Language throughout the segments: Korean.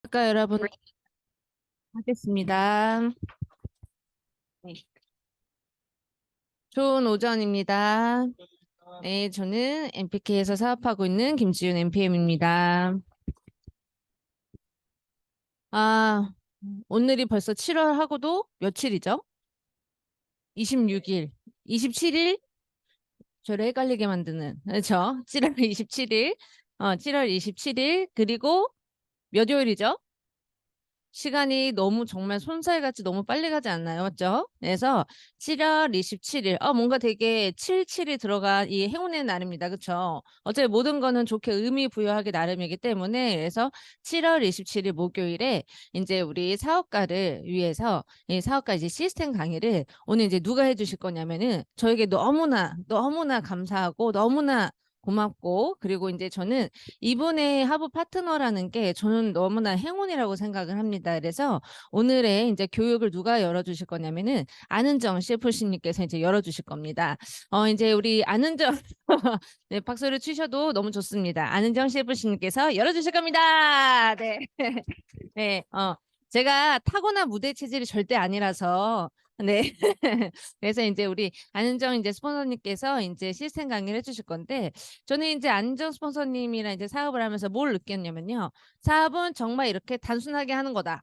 아까 여러분 하겠습니다. 네. 좋은 오전입니다. 네, 저는 MPK에서 사업하고 있는 김지윤 MPM입니다. 아, 오늘이 벌써 7월 하고도 며칠이죠? 26일, 27일? 저를 헷갈리게 만드는, 그렇죠? 7월 27일, 7월 27일, 그리고 몇 요일이죠? 시간이 너무 정말 손살같이 너무 빨리 가지 않나요? 맞죠? 그래서 7월 27일, 뭔가 되게 77이 들어간 이 행운의 날입니다. 그쵸? 어차피 모든 거는 좋게 의미 부여하기 나름이기 때문에 그래서 7월 27일 목요일에 이제 우리 사업가를 위해서 이 사업가 이제 시스템 강의를 오늘 이제 누가 해주실 거냐면은 저에게 너무나 너무나 감사하고 너무나 고맙고 그리고 이제 저는 이분의 하부 파트너라는 게 저는 너무나 행운이라고 생각을 합니다. 그래서 오늘의 이제 교육을 누가 열어주실 거냐면은 안은정 CFC님께서 이제 열어주실 겁니다. 이제 우리 안은정 네, 박수를 치셔도 너무 좋습니다. 안은정 CFC님께서 열어주실 겁니다. 네. 네, 제가 타고난 무대 체질이 절대 아니라서, 네. 그래서 이제 우리 안은정 이제 스폰서님께서 이제 시스템 강의를 해주실 건데, 저는 이제 안은정 스폰서님이랑 이제 사업을 하면서 뭘 느꼈냐면요. 사업은 정말 이렇게 단순하게 하는 거다.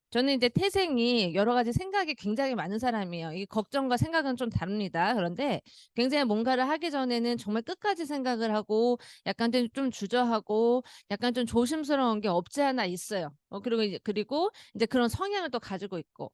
저는 이제 태생이 여러 가지 생각이 굉장히 많은 사람이에요. 이 걱정과 생각은 좀 다릅니다. 그런데 굉장히 뭔가를 하기 전에는 정말 끝까지 생각을 하고 약간 좀 주저하고 약간 좀 조심스러운 게 없지 않아 있어요. 그리고 이제 그런 성향을 또 가지고 있고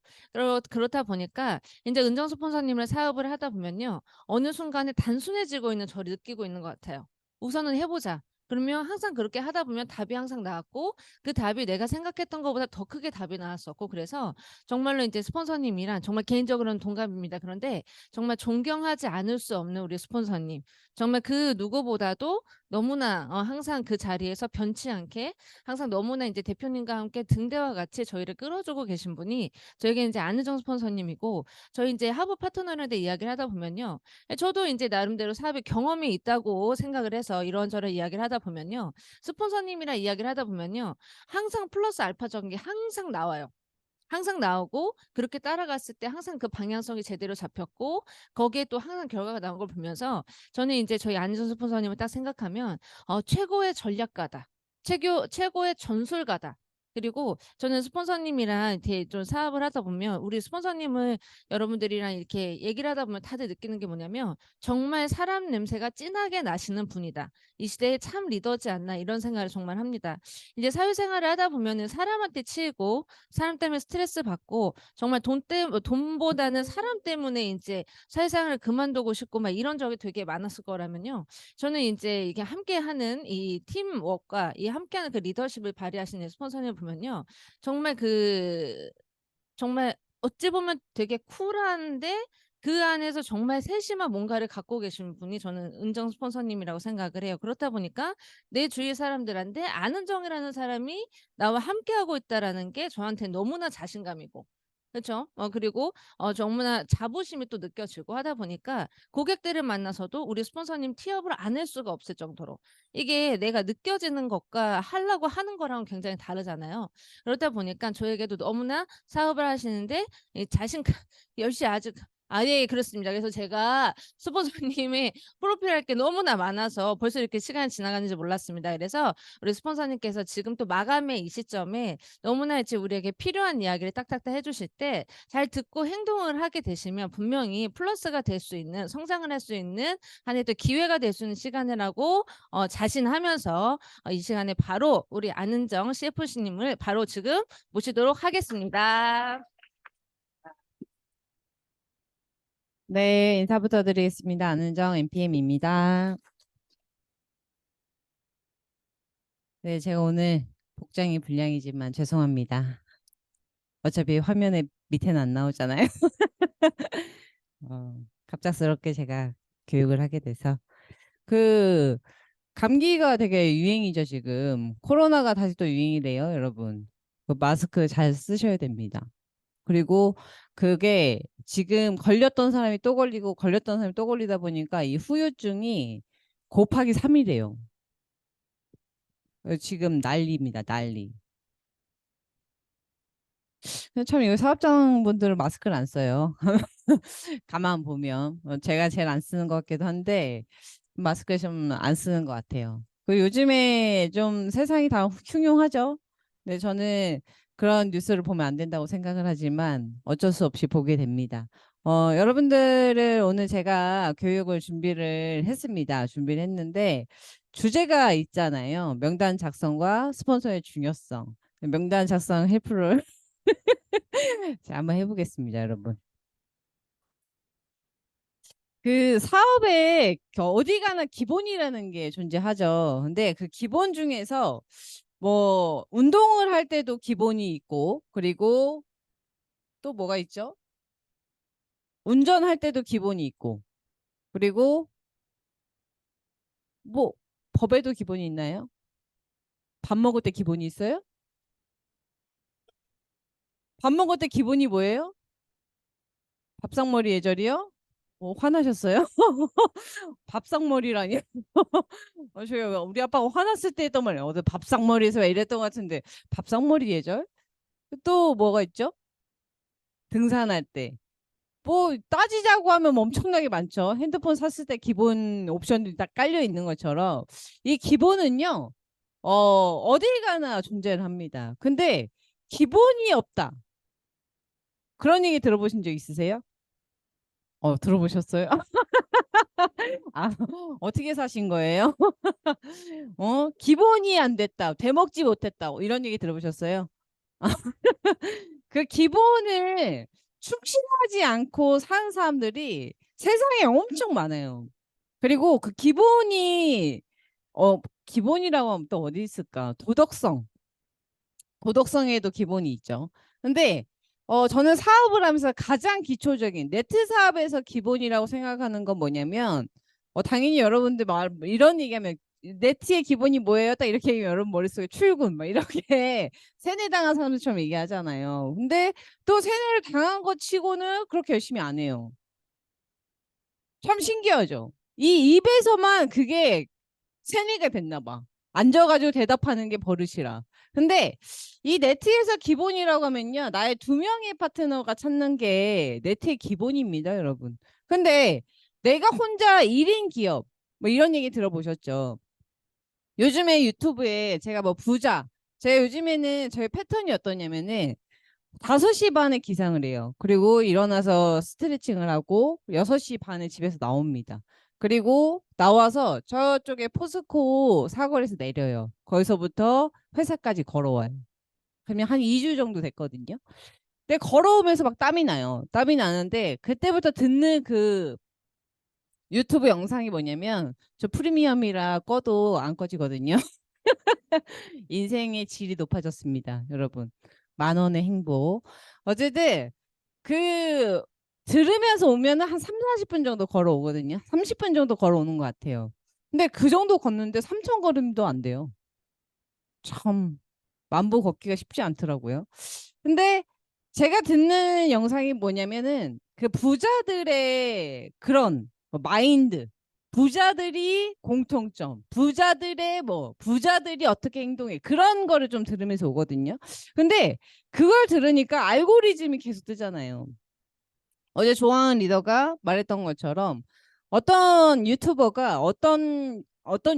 그렇다 보니까 이제 은정 스폰서님을 사업을 하다 보면요. 어느 순간에 단순해지고 있는 저를 느끼고 있는 것 같아요. 우선은 해보자. 그러면 항상 그렇게 하다 보면 답이 항상 나왔고 그 답이 내가 생각했던 것보다 더 크게 답이 나왔었고 그래서 정말로 이제 스폰서님이랑 정말 개인적으로는 동감입니다. 그런데 정말 존경하지 않을 수 없는 우리 스폰서님 정말 그 누구보다도 너무나 항상 그 자리에서 변치 않게 항상 너무나 이제 대표님과 함께 등대와 같이 저희를 끌어주고 계신 분이 저에게 이제 안은정 스폰서님이고 저희 이제 하부 파트너들한테 이야기를 하다 보면요. 저도 이제 나름대로 사업에 경험이 있다고 생각을 해서 이런저런 이야기를 하다 보면요. 스폰서님이랑 이야기를 하다 보면요. 항상 플러스 알파적인 게 항상 나와요. 항상 나오고 그렇게 따라갔을 때 항상 그 방향성이 제대로 잡혔고 거기에 또 항상 결과가 나온 걸 보면서 저는 이제 저희 안희정 스폰서님을 딱 생각하면 최고의 전략가다. 최고의 전술가다. 그리고 저는 스폰서님이랑 이렇게 좀 사업을 하다 보면 우리 스폰서님을 여러분들이랑 이렇게 얘기를 하다 보면 다들 느끼는 게 뭐냐면 정말 사람 냄새가 진하게 나시는 분이다. 이 시대에 참 리더지 않나 이런 생각을 정말 합니다. 이제 사회생활을 하다 보면은 사람한테 치이고 사람 때문에 스트레스 받고 정말 돈보다는 사람 때문에 이제 사회생활을 그만두고 싶고 막 이런 적이 되게 많았을 거라면요. 저는 이제 이게 함께하는 이 팀워크와 이 함께하는 그 리더십을 발휘하시는 스폰서님 보면요. 정말 정말 어찌 보면 되게 쿨한데 그 안에서 정말 세심한 뭔가를 갖고 계신 분이 저는 은정 스폰서님이라고 생각을 해요. 그렇다 보니까 내 주위 사람들한테 안은정이라는 사람이 나와 함께하고 있다라는 게 저한테 너무나 자신감이고 그렇죠? 그리고 너무나 자부심이 또 느껴지고 하다 보니까 고객들을 만나서도 우리 스폰서님 티업을 안 할 수가 없을 정도로 이게 내가 느껴지는 것과 하려고 하는 거랑은 굉장히 다르잖아요. 그렇다 보니까 저에게도 너무나 사업을 하시는데 이 자신감 역시 아주 예, 그렇습니다. 그래서 제가 스폰서님의 프로필 할 게 너무나 많아서 벌써 이렇게 시간이 지나가는지 몰랐습니다. 그래서 우리 스폰서님께서 지금 또 마감의 이 시점에 너무나 이제 우리에게 필요한 이야기를 딱딱딱 해주실 때 잘 듣고 행동을 하게 되시면 분명히 플러스가 될 수 있는 성장을 할 수 있는 한 해 또 기회가 될 수 있는 시간이라고 자신하면서 이 시간에 바로 우리 안은정 CFC님을 바로 지금 모시도록 하겠습니다. 네, 인사부터 드리겠습니다. 안은정 NPM입니다. 네, 제가 오늘 복장이 불량이지만 죄송합니다. 어차피 화면에 밑에는 안 나오잖아요. 갑작스럽게 제가 교육을 하게 돼서. 그, 감기가 되게 유행이죠, 지금. 코로나가 다시 또 유행이래요, 여러분. 그 마스크 잘 쓰셔야 됩니다. 그리고 그게 지금 걸렸던 사람이 또 걸리고 걸렸던 사람이 또 걸리다 보니까 이 후유증이 곱하기 3이래요. 지금 난리입니다. 난리. 근데 참 이거 사업장분들은 마스크를 안 써요. 가만 보면 제가 제일 안 쓰는 것 같기도 한데 마스크 좀 안 쓰는 것 같아요. 그 요즘에 좀 세상이 다 흉흉하죠. 근데 저는 그런 뉴스를 보면 안 된다고 생각을 하지만 어쩔 수 없이 보게 됩니다. 여러분들을 오늘 제가 교육을 준비를 했습니다. 준비를 했는데 주제가 있잖아요. 명단 작성과 스폰서의 중요성. 명단 작성 헬프를 자, 한번 해보겠습니다, 여러분. 그 사업에 어디 가나 기본이라는 게 존재하죠. 근데 그 기본 중에서 뭐 운동을 할 때도 기본이 있고 그리고 또 뭐가 있죠? 운전할 때도 기본이 있고 그리고 뭐 법에도 기본이 있나요? 밥 먹을 때 기본이 있어요? 밥 먹을 때 기본이 뭐예요? 밥상머리 예절이요? 화나셨어요? 밥상머리라니? 저희 우리 아빠가 화났을 때 했던 말이에요. 어제 밥상머리에서 왜 이랬던 것 같은데 밥상머리 예절? 또 뭐가 있죠? 등산할 때. 뭐 따지자고 하면 뭐 엄청나게 많죠. 핸드폰 샀을 때 기본 옵션들이 다 깔려 있는 것처럼 이 기본은요. 어딜 가나 존재를 합니다. 근데 기본이 없다. 그런 얘기 들어보신 적 있으세요? 들어보셨어요? 아, 어떻게 사신 거예요? 기본이 안 됐다. 되먹지 못했다. 이런 얘기 들어보셨어요? 그 기본을 충실하지 않고 사는 사람들이 세상에 엄청 많아요. 그리고 그 기본이라고 하면 또 어디 있을까? 도덕성에도 기본이 있죠. 근데 저는 사업을 하면서 가장 기초적인 네트 사업에서 기본이라고 생각하는 건 뭐냐면 당연히 여러분들 이런 얘기하면 네트의 기본이 뭐예요? 딱 이렇게 얘기하면 여러분 머릿속에 출근 막 이렇게 세뇌당한 사람들처럼 얘기하잖아요. 근데 또 세뇌를 당한 것 치고는 그렇게 열심히 안 해요. 참 신기하죠. 이 입에서만 그게 세뇌가 됐나 봐. 앉아가지고 대답하는 게 버릇이라. 근데 이 네트에서 기본이라고 하면요. 나의 두 명의 파트너가 찾는 게 네트의 기본입니다, 여러분. 근데 내가 혼자 1인 기업, 뭐 이런 얘기 들어보셨죠? 요즘에 유튜브에 제가 뭐 제가 요즘에는 저희 패턴이 어떠냐면은 5시 반에 기상을 해요. 그리고 일어나서 스트레칭을 하고 6시 반에 집에서 나옵니다. 그리고 나와서 저쪽에 포스코 사거리에서 내려요. 거기서부터 회사까지 걸어와요. 그러면 한 2주 정도 됐거든요. 근데 걸어오면서 막 땀이 나요. 땀이 나는데 그때부터 듣는 그 유튜브 영상이 뭐냐면 저 프리미엄이라 꺼도 안 꺼지거든요. 인생의 질이 높아졌습니다, 여러분. 10,000원의 행복. 어쨌든 그 들으면서 오면은 한 3, 40분 정도 걸어오거든요. 30분 정도 걸어오는 것 같아요. 근데 그 정도 걷는데 3천 걸음도 안 돼요. 참 만보 걷기가 쉽지 않더라고요. 근데 제가 듣는 영상이 뭐냐면은 그 부자들의 그런 뭐 마인드, 부자들이 공통점, 부자들이 어떻게 행동해 그런 거를 좀 들으면서 오거든요. 근데 그걸 들으니까 알고리즘이 계속 뜨잖아요. 어제 조항은 리더가 말했던 것처럼 어떤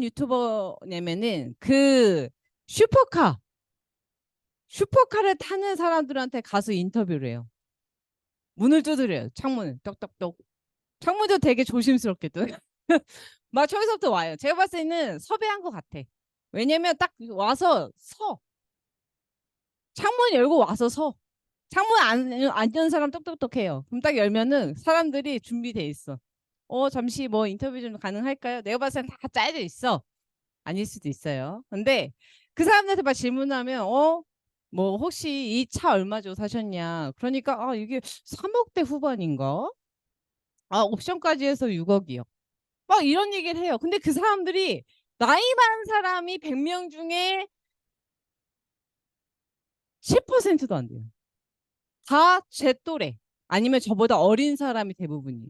유튜버냐면은 그 슈퍼카 슈퍼카를 타는 사람들한테 가서 인터뷰를 해요. 문을 두드려요. 창문을 똑똑똑. 창문도 되게 조심스럽게 또. 막 저기서부터 와요. 제가 봤을 때는 섭외한 것 같아. 왜냐면 딱 와서 서. 창문 열고 와서 서. 창문 안 여는 사람 똑똑똑해요. 그럼 딱 열면은 사람들이 준비돼 있어. 잠시 뭐 인터뷰 좀 가능할까요? 내가 봤을 땐 다 짜여져 있어. 아닐 수도 있어요. 근데 그 사람들한테 막 질문하면 뭐 혹시 이 차 얼마 주고 사셨냐? 그러니까 이게 3억대 후반인가? 옵션까지 해서 6억이요. 막 이런 얘기를 해요. 근데 그 사람들이 나이 많은 사람이 100명 중에 10%도 안 돼요. 다 제 또래 아니면 저보다 어린 사람이 대부분이에요.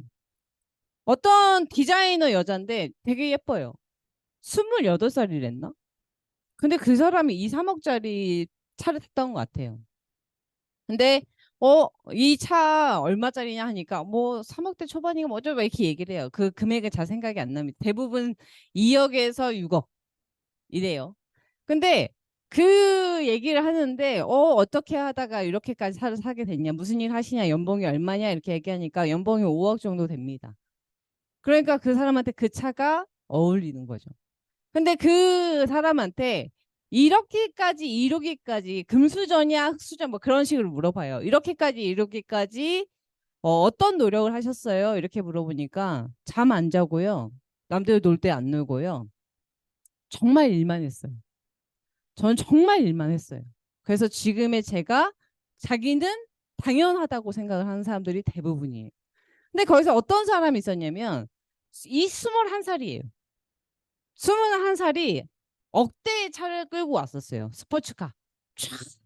어떤 디자이너 여잔데 되게 예뻐요. 28살이랬나? 근데 그 사람이 2, 3억짜리 차를 탔던 것 같아요. 근데 이 차 얼마짜리냐 하니까 뭐 3억대 초반이가 뭐죠? 막 이렇게 얘기를 해요. 그 금액은 잘 생각이 안 납니다. 대부분 2억에서 6억 이래요. 근데 그 얘기를 하는데 어떻게 하다가 이렇게까지 차를 사게 됐냐? 무슨 일 하시냐? 연봉이 얼마냐? 이렇게 얘기하니까 연봉이 5억 정도 됩니다. 그러니까 그 사람한테 그 차가 어울리는 거죠. 근데 그 사람한테 이렇게까지 이루기까지 금수저냐 흑수저 뭐 그런 식으로 물어봐요. 이렇게까지 이루기까지 어떤 노력을 하셨어요? 이렇게 물어보니까 잠 안 자고요. 남들 놀 때 안 놀고요. 정말 일만 했어요. 저는 정말 일만 했어요. 그래서 지금의 제가 자기는 당연하다고 생각을 하는 사람들이 대부분이에요. 근데 거기서 어떤 사람이 있었냐면 이 21살이에요. 21살이 억대의 차를 끌고 왔었어요. 스포츠카. 촥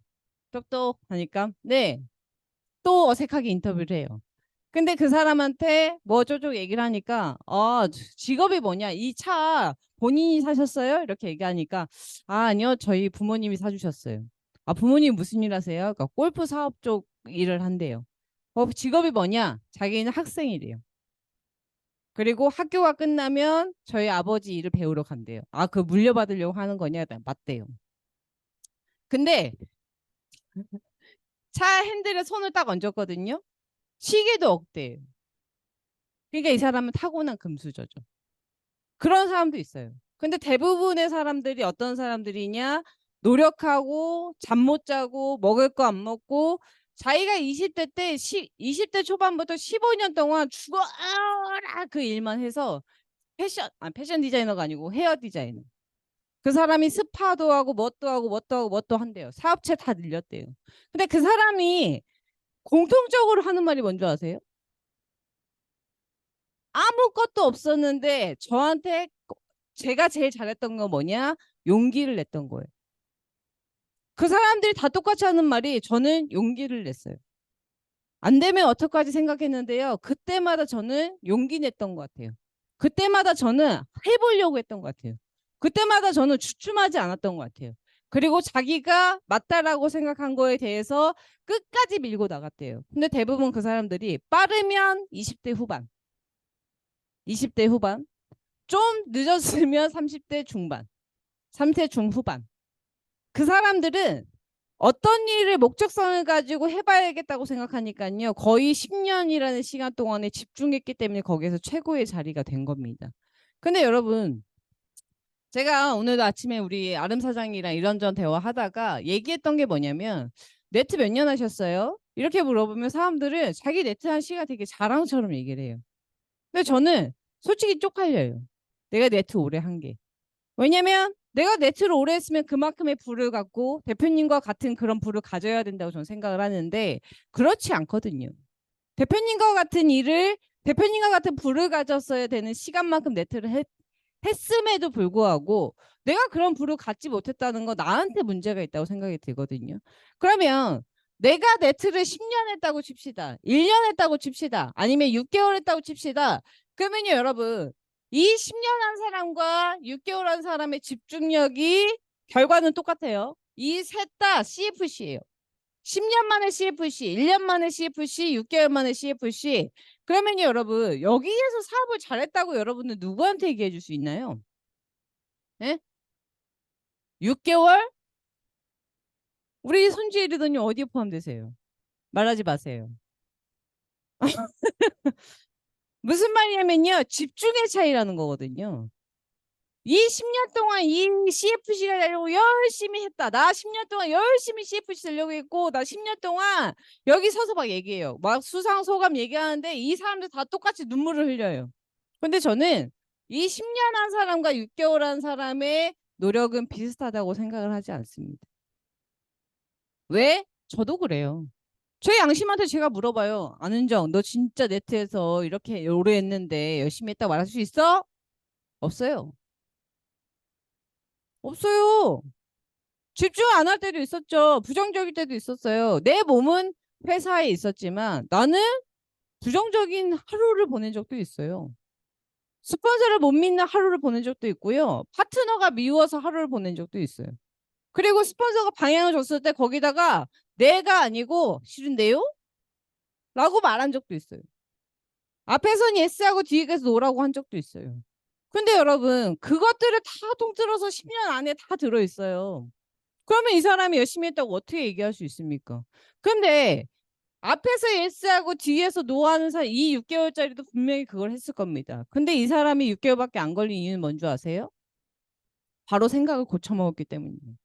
똑똑하니까. 네. 또 어색하게 인터뷰를 해요. 근데 그 사람한테 뭐 어쩌고 얘기를 하니까 직업이 뭐냐? 이 차 본인이 사셨어요? 이렇게 얘기하니까 아니요. 저희 부모님이 사주셨어요. 아, 부모님 무슨 일 하세요? 그러니까 골프 사업 쪽 일을 한대요. 직업이 뭐냐? 자기는 학생이래요. 그리고 학교가 끝나면 저희 아버지 일을 배우러 간대요. 아, 그 물려받으려고 하는 거냐? 맞대요. 근데 차 핸들에 손을 딱 얹었거든요. 시계도 억대예요. 그러니까 이 사람은 타고난 금수저죠. 그런 사람도 있어요. 근데 대부분의 사람들이 어떤 사람들이냐? 노력하고 잠 못 자고 먹을 거 안 먹고 자기가 20대 때 20대 초반부터 15년 동안 죽어라 그 일만 해서 패션 디자이너가 아니고 헤어 디자이너. 그 사람이 스파도 하고 뭣도 하고 한대요. 사업체 다 늘렸대요. 근데 그 사람이 공통적으로 하는 말이 뭔지 아세요? 아무것도 없었는데 저한테 제가 제일 잘했던 거 뭐냐? 용기를 냈던 거예요. 그 사람들이 다 똑같이 하는 말이 저는 용기를 냈어요. 안 되면 어떡하지 생각했는데요. 그때마다 저는 용기 냈던 것 같아요. 그때마다 저는 해보려고 했던 것 같아요. 그때마다 저는 주춤하지 않았던 것 같아요. 그리고 자기가 맞다라고 생각한 거에 대해서 끝까지 밀고 나갔대요. 근데 대부분 그 사람들이 빠르면 20대 후반, 20대 후반, 좀 늦었으면 30대 중반, 30대 중후반. 그 사람들은 어떤 일을 목적성을 가지고 해봐야겠다고 생각하니까요. 거의 10년이라는 시간 동안에 집중했기 때문에 거기에서 최고의 자리가 된 겁니다. 근데 여러분, 제가 오늘도 아침에 우리 아름 사장이랑 이런저런 대화하다가 얘기했던 게 뭐냐면 네트 몇 년 하셨어요? 이렇게 물어보면 사람들은 자기 네트 한 시가 되게 자랑처럼 얘기를 해요. 근데 저는 솔직히 쪽팔려요. 내가 네트 오래 한 게. 왜냐면 내가 네트를 오래 했으면 그만큼의 부를 갖고 대표님과 같은 그런 부를 가져야 된다고 저는 생각을 하는데 그렇지 않거든요. 대표님과 같은 일을 대표님과 같은 부를 가졌어야 되는 시간만큼 네트를 했음에도 불구하고 내가 그런 부를 갖지 못했다는 거 나한테 문제가 있다고 생각이 들거든요. 그러면 내가 네트를 10년 했다고 칩시다. 1년 했다고 칩시다. 아니면 6개월 했다고 칩시다. 그러면요, 여러분. 이 10년 한 사람과 6개월 한 사람의 집중력이 결과는 똑같아요. 이 셋 다 CFC예요. 10년 만에 CFC, 1년 만에 CFC, 6개월 만에 CFC. 그러면요, 여러분, 여기에서 사업을 잘했다고 여러분은 누구한테 얘기해 줄 수 있나요? 예? 6개월? 우리 손주에 이르더니 어디에 포함되세요? 말하지 마세요. 무슨 말이냐면요, 집중의 차이라는 거거든요. 이 10년 동안 이 CFC를 하려고 열심히 했다. 나 10년 동안 열심히 CFC 되려고 했고, 나 10년 동안 여기 서서 막 얘기해요. 막 수상소감 얘기하는데 이 사람들 다 똑같이 눈물을 흘려요. 근데 저는 이 10년 한 사람과 6개월 한 사람의 노력은 비슷하다고 생각을 하지 않습니다. 왜? 저도 그래요. 제 양심한테 제가 물어봐요. 안은정, 너 진짜 네트에서 이렇게 오래 했는데 열심히 했다고 말할 수 있어? 없어요. 없어요. 집중 안 할 때도 있었죠. 부정적일 때도 있었어요. 내 몸은 회사에 있었지만 나는 부정적인 하루를 보낸 적도 있어요. 스폰서를 못 믿는 하루를 보낸 적도 있고요. 파트너가 미워서 하루를 보낸 적도 있어요. 그리고 스폰서가 방향을 줬을 때 거기다가 내가 아니고 싫은데요? 라고 말한 적도 있어요. 앞에선 예스하고 뒤에서 노라고 한 적도 있어요. 근데 여러분 그것들을 다 통틀어서 10년 안에 다 들어있어요. 그러면 이 사람이 열심히 했다고 어떻게 얘기할 수 있습니까? 근데 앞에서 예스하고 뒤에서 노하는 사람 이 6개월짜리도 분명히 그걸 했을 겁니다. 근데 이 사람이 6개월밖에 안 걸린 이유는 뭔 줄 아세요? 바로 생각을 고쳐먹었기 때문이에요.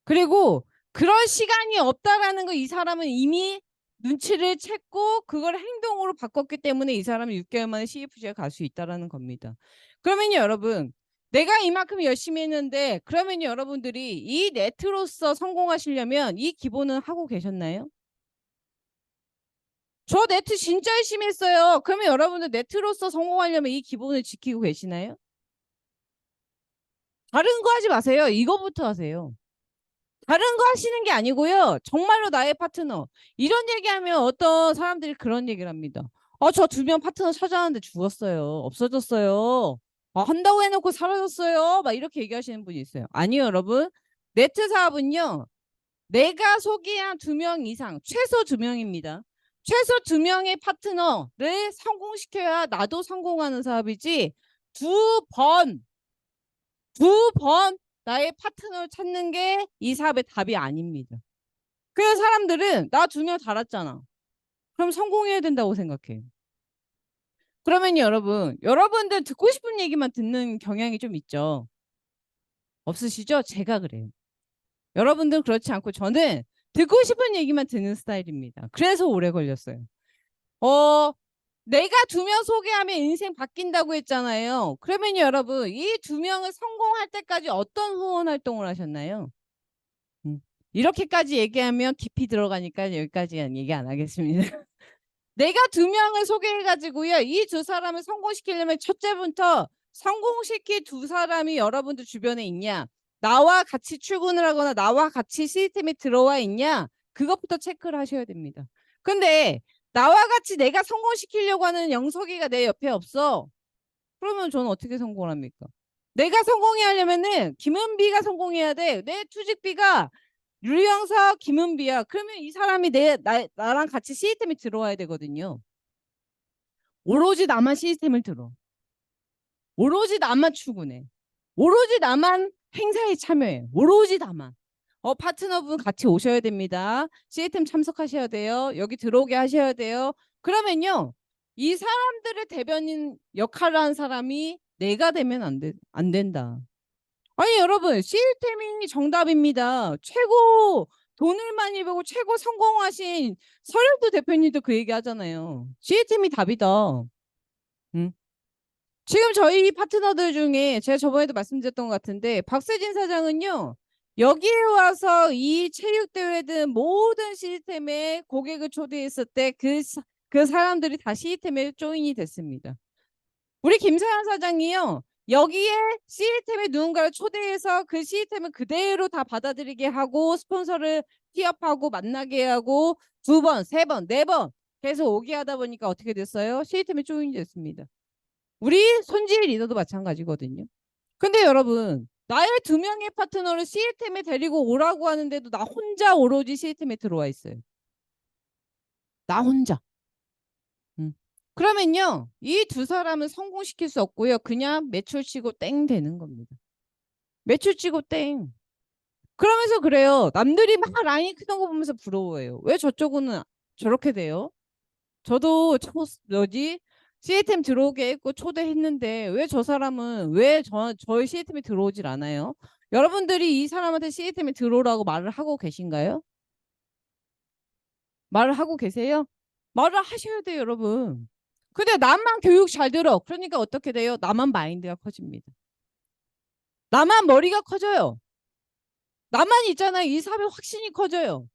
그리고 그럴 시간이 없다라는 거 이 사람은 이미 눈치를 챘고 그걸 행동으로 바꿨기 때문에 이 사람은 6개월 만에 CFC에 갈 수 있다라는 겁니다. 그러면요 여러분 내가 이만큼 열심히 했는데 그러면 여러분들이 이 네트로서 성공하시려면 이 기본은 하고 계셨나요? 저 네트 진짜 열심히 했어요. 그러면 여러분들 네트로서 성공하려면 이 기본을 지키고 계시나요? 다른 거 하지 마세요. 이거부터 하세요. 다른 거 하시는 게 아니고요. 정말로 나의 파트너. 이런 얘기하면 어떤 사람들이 그런 얘기를 합니다. 저 2명 파트너 찾아왔는데 죽었어요. 없어졌어요. 한다고 해놓고 사라졌어요. 막 이렇게 얘기하시는 분이 있어요. 아니요, 여러분. 네트 사업은요. 내가 소개한 2명 이상, 최소 2명입니다. 최소 2명의 파트너를 성공시켜야 나도 성공하는 사업이지 2번 나의 파트너를 찾는 게 이 사업의 답이 아닙니다. 그래서 사람들은 나 2명 달았잖아. 그럼 성공해야 된다고 생각해요. 그러면 여러분들 듣고 싶은 얘기만 듣는 경향이 좀 있죠. 없으시죠? 제가 그래요. 여러분들은 그렇지 않고 저는 듣고 싶은 얘기만 듣는 스타일입니다. 그래서 오래 걸렸어요. 어, 내가 2명 소개하면 인생 바뀐다고 했잖아요. 그러면 여러분 이 2명을 성공할 때까지 어떤 후원 활동을 하셨나요? 이렇게까지 얘기하면 깊이 들어가니까 여기까지는 얘기 안 하겠습니다. 내가 2명을 소개해가지고요. 이 2사람을 성공시키려면 첫째부터 성공시킬 2사람이 여러분들 주변에 있냐. 나와 같이 출근을 하거나 나와 같이 시스템에 들어와 있냐. 그것부터 체크를 하셔야 됩니다. 근데 나와 같이 내가 성공시키려고 하는 영석이가 내 옆에 없어. 그러면 저는 어떻게 성공을 합니까? 내가 성공해야 하려면은 김은비가 성공해야 돼. 내 투직비가 류영석, 김은비야. 그러면 이 사람이 나랑 같이 시스템에 들어와야 되거든요. 오로지 나만 시스템을 들어. 오로지 나만 출근해. 오로지 나만 행사에 참여해. 오로지 나만. 파트너분 같이 오셔야 됩니다. 시스템 참석하셔야 돼요. 여기 들어오게 하셔야 돼요. 그러면요. 이 사람들의 대변인 역할을 한 사람이 내가 되면 안 된다. 아니 여러분 시스템이 정답입니다. 최고 돈을 많이 벌고 최고 성공하신 서령도 대표님도 그 얘기 하잖아요. 시스템이 답이다. 응? 지금 저희 파트너들 중에 제가 저번에도 말씀드렸던 것 같은데 박세진 사장은요. 여기에 와서 이 체육대회든 모든 시스템에 고객을 초대했을 때 그 사람들이 다 시스템에 조인이 됐습니다. 우리 김사연 사장이요. 여기에 시스템에 누군가를 초대해서 그 시스템을 그대로 다 받아들이게 하고 스폰서를 티업하고 만나게 하고 2번, 3번, 4번 계속 오게 하다 보니까 어떻게 됐어요? 시스템에 조인이 됐습니다. 우리 손지혜 리더도 마찬가지거든요. 근데 여러분 나의 2명의 파트너를 시스템에 데리고 오라고 하는데도 나 혼자 오로지 시스템에 들어와 있어요. 나 혼자. 그러면요. 이 2사람은 성공시킬 수 없고요. 그냥 매출 치고 땡 되는 겁니다. 매출 치고 땡. 그러면서 그래요. 남들이 막 라인이 크던 거 보면서 부러워해요. 왜 저쪽은 저렇게 돼요? 저도 뭐지? 시스템 들어오게 했고 초대했는데 왜 저 사람은 왜 저희 시스템에 들어오질 않아요? 여러분들이 이 사람한테 시스템에 들어오라고 말을 하고 계신가요? 말을 하고 계세요? 말을 하셔야 돼요, 여러분. 근데 나만 교육 잘 들어. 그러니까 어떻게 돼요? 나만 마인드가 커집니다. 나만 머리가 커져요. 나만 있잖아요. 이 사업이 확신이 커져요.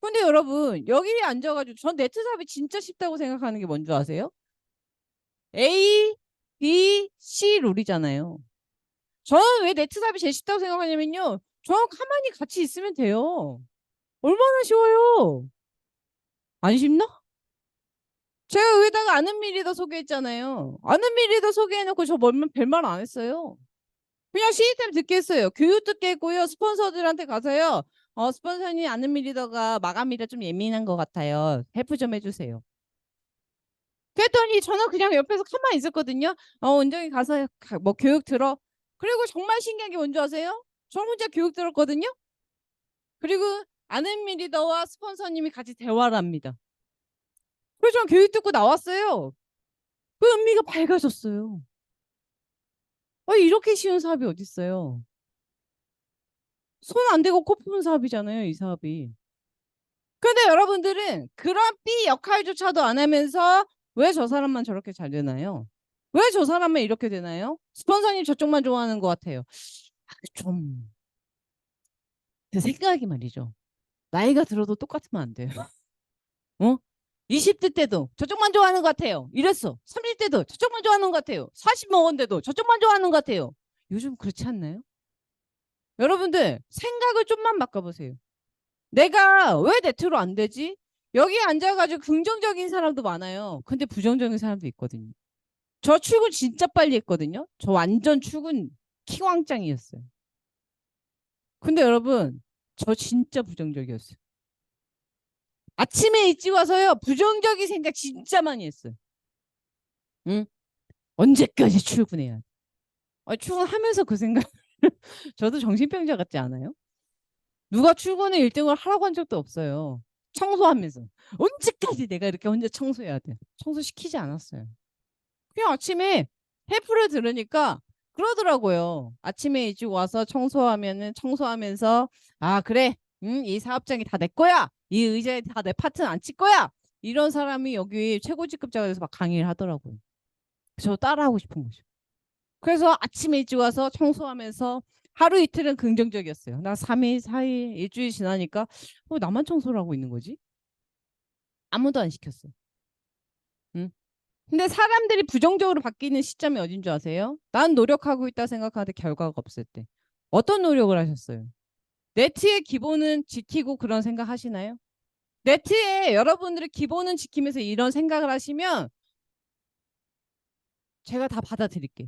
근데 여러분 여기에 앉아가지고 전 네트 사업이 진짜 쉽다고 생각하는 게 뭔지 아세요? A, B, C 룰이잖아요. 저는 왜 네트 사업이 제일 쉽다고 생각하냐면요. 저는 가만히 같이 있으면 돼요. 얼마나 쉬워요. 안 쉽나? 제가 여기다가 아는 미리더 소개했잖아요. 아는 미리더 소개해놓고 저 별말 안 했어요. 그냥 시스템 듣게 했어요. 교육 듣게 했고요. 스폰서들한테 가서요. 스폰서님 아는 리더가 마감일에 좀 예민한 것 같아요. 헬프 좀 해주세요. 그랬더니 저는 그냥 옆에서 가만히 있었거든요. 원장이 가서 뭐 교육 들어. 그리고 정말 신기한 게 뭔지 아세요? 저 혼자 교육 들었거든요. 그리고 아는 리더와 스폰서님이 같이 대화를 합니다. 그래서 저는 교육 듣고 나왔어요. 그 은미가 밝아졌어요. 이렇게 쉬운 사업이 어딨어요. 손 안 대고 코 푸는 사업이잖아요, 이 사업이. 근데 여러분들은 그런 B 역할조차도 안 하면서 왜 저 사람만 저렇게 잘 되나요? 왜 저 사람만 이렇게 되나요? 스폰서님 저쪽만 좋아하는 것 같아요. 좀, 제 생각이 말이죠. 나이가 들어도 똑같으면 안 돼요. 어? 20대 때도 저쪽만 좋아하는 것 같아요. 이랬어. 30대도 저쪽만 좋아하는 것 같아요. 40 먹었는데도 저쪽만 좋아하는 것 같아요. 요즘 그렇지 않나요? 여러분들 생각을 좀만 바꿔보세요. 내가 왜 네트로 안 되지? 여기 앉아가지고 긍정적인 사람도 많아요. 근데 부정적인 사람도 있거든요. 저 출근 진짜 빨리 했거든요. 저 완전 출근 키왕짱이었어요. 근데 여러분, 저 진짜 부정적이었어요. 아침에 일찍 와서요, 부정적인 생각 진짜 많이 했어요. 응? 언제까지 출근해야 돼? 출근하면서 그 생각, 저도 정신병자 같지 않아요? 누가 출근에 1등을 하라고 한 적도 없어요. 청소하면서. 언제까지 내가 이렇게 혼자 청소해야 돼? 청소시키지 않았어요. 그냥 아침에 헬프를 들으니까 그러더라고요. 아침에 일찍 와서 청소하면은 청소하면서 그래, 이 사업장이 다 내 거야. 이 의자에 다 내 파트는 안 칠 거야. 이런 사람이 여기 최고직급자가 돼서 막 강의를 하더라고요. 저 따라하고 싶은 거죠. 그래서 아침에 일찍 와서 청소하면서 하루 이틀은 긍정적이었어요. 나 3일, 4일, 일주일 지나니까 나만 청소를 하고 있는 거지? 아무도 안 시켰어. 응? 근데 사람들이 부정적으로 바뀌는 시점이 어딘 줄 아세요? 난 노력하고 있다 생각하는데 결과가 없을 때. 어떤 노력을 하셨어요? 네트의 기본은 지키고 그런 생각 하시나요? 네트에 여러분들의 기본은 지키면서 이런 생각을 하시면 제가 다 받아들일게요.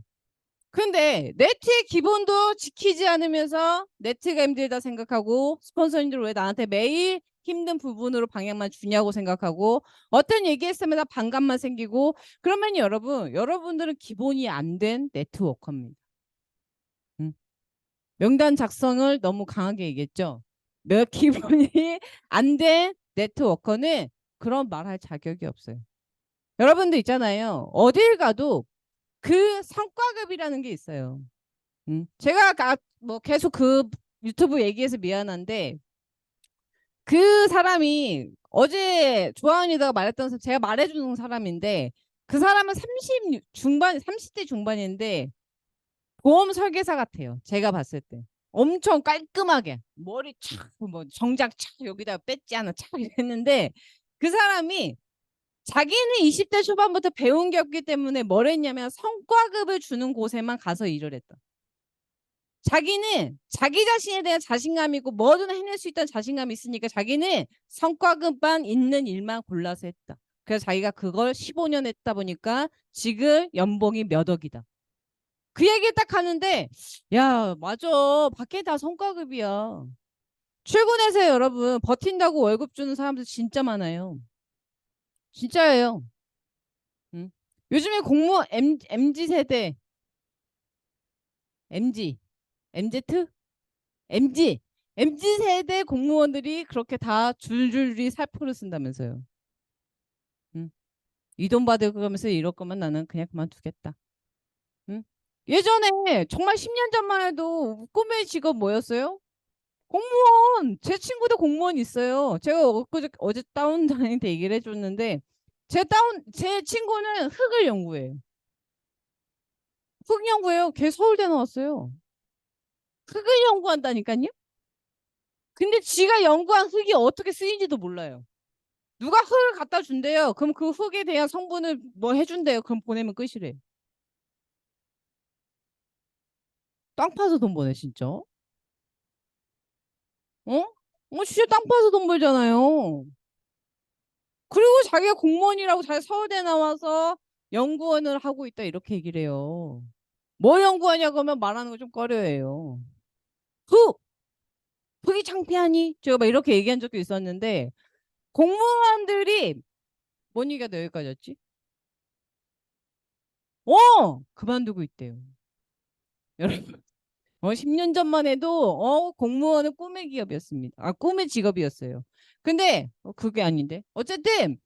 근데 네트의 기본도 지키지 않으면서 네트가 힘들다 생각하고 스폰서님들 왜 나한테 매일 힘든 부분으로 방향만 주냐고 생각하고 어떤 얘기했으면 다 반감만 생기고 그러면 여러분들은 기본이 안 된 네트워커입니다. 명단 작성을 너무 강하게 얘기했죠. 몇 기본이 안 된 네트워커는 그런 말할 자격이 없어요. 여러분들 있잖아요. 어딜 가도 그 성과급이라는 게 있어요. 제가 뭐 계속 그 유튜브 얘기해서 미안한데 그 사람이 어제 조아은이다가 말했던 사람 제가 말해주는 사람인데 그 사람은 30대 중반인데 보험 설계사 같아요. 제가 봤을 때. 엄청 깔끔하게 머리 착뭐 정장 착 여기다 뺐지 않아 착 했는데 그 사람이 자기는 20대 초반부터 배운 게 없기 때문에 뭘 했냐면 성과급을 주는 곳에만 가서 일을 했다. 자기는 자기 자신에 대한 자신감이 있고 뭐든 해낼 수 있다는 자신감이 있으니까 자기는 성과급만 있는 일만 골라서 했다. 그래서 자기가 그걸 15년 했다 보니까 지금 연봉이 몇 억이다. 그 얘기 딱 하는데 야 맞아 밖에 다 성과급이야. 출근해서 여러분 버틴다고 월급 주는 사람들 진짜 많아요. 진짜예요. 응? 요즘에 공무원 MZ 세대 MG MZ MG MZ 세대 공무원들이 그렇게 다 줄줄이 살포를 쓴다면서요. 응? 이 돈 받을 거면서 이럴 거면 나는 그냥 그만두겠다. 응? 예전에 정말 10년 전만 해도 꿈의 직업 뭐였어요? 공무원. 제 친구도 공무원 있어요. 제가 어제 다운장한테 얘기를 해줬는데 제 친구는 흙을 연구해요. 흙 연구해요. 걔 서울대 나왔어요. 흙을 연구한다니까요. 근데 지가 연구한 흙이 어떻게 쓰인지도 몰라요. 누가 흙을 갖다 준대요. 그럼 그 흙에 대한 성분을 뭐 해준대요. 그럼 보내면 끝이래. 땅 파서 돈 버네 진짜. 어? 진짜 땅 파서 돈 벌잖아요. 그리고 자기가 공무원이라고 잘 서울대 나와서 연구원을 하고 있다 이렇게 얘기를 해요. 뭐 연구하냐고 하면 말하는 거 좀 꺼려해요. 흙! 그게 창피하니? 제가 막 이렇게 얘기한 적도 있었는데 공무원들이 뭔 얘기가 더 여기까지였지? 그만두고 있대요. 여러분, 10년 전만 해도 공무원은 꿈의 기업이었습니다. 꿈의 직업이었어요. 근데 그게 아닌데. 어쨌든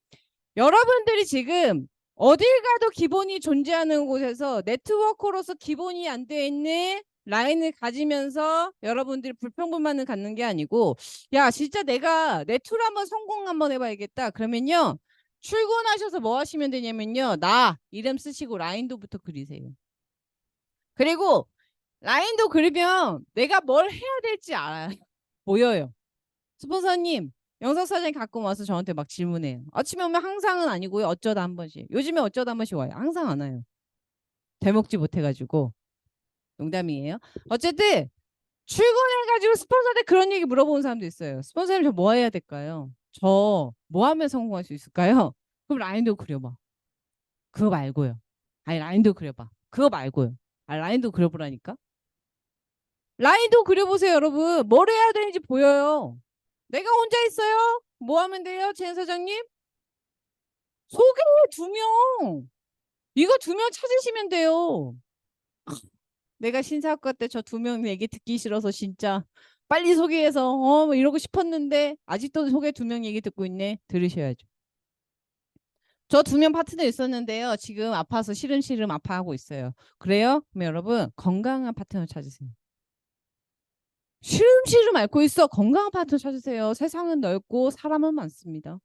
여러분들이 지금 어딜 가도 기본이 존재하는 곳에서 네트워크로서 기본이 안 돼 있는 라인을 가지면서 여러분들이 불평불만을 갖는 게 아니고, 야 진짜 내가 네트로 한번 성공 한번 해봐야겠다. 그러면요, 출근하셔서 뭐 하시면 되냐면요, 나 이름 쓰시고 라인도부터 그리세요. 그리고 라인도 그리면 내가 뭘 해야 될지 알아요. 보여요. 스폰서님, 영상 사진 갖고 와서 저한테 막 질문해요. 아침에 오면 항상은 아니고요. 어쩌다 한 번씩. 요즘에 어쩌다 한 번씩 와요. 항상 안 와요. 대먹지 못해가지고. 농담이에요. 어쨌든 출근해가지고 스폰서한테 그런 얘기 물어보는 사람도 있어요. 스폰서님, 저 뭐 해야 될까요? 저 뭐 하면 성공할 수 있을까요? 그럼 라인도 그려봐. 그거 말고요. 아니, 라인도 그려봐. 그거 말고요. 라인도 그려보라니까. 라인도 그려보세요, 여러분. 뭘 해야 되는지 보여요. 내가 혼자 있어요? 뭐 하면 돼요, 진 사장님? 소개 2명. 이거 2명 찾으시면 돼요. 내가 신사학과 때 저 2명 얘기 듣기 싫어서 진짜 빨리 소개해서 뭐 이러고 싶었는데 아직도 소개 2명 얘기 듣고 있네. 들으셔야죠. 저 2명 파트너 있었는데요. 지금 아파서 시름시름 아파하고 있어요. 그래요? 그럼 여러분 건강한 파트너 찾으세요. 시름시름 앓고 있어. 건강한 파트너 찾으세요. 세상은 넓고 사람은 많습니다.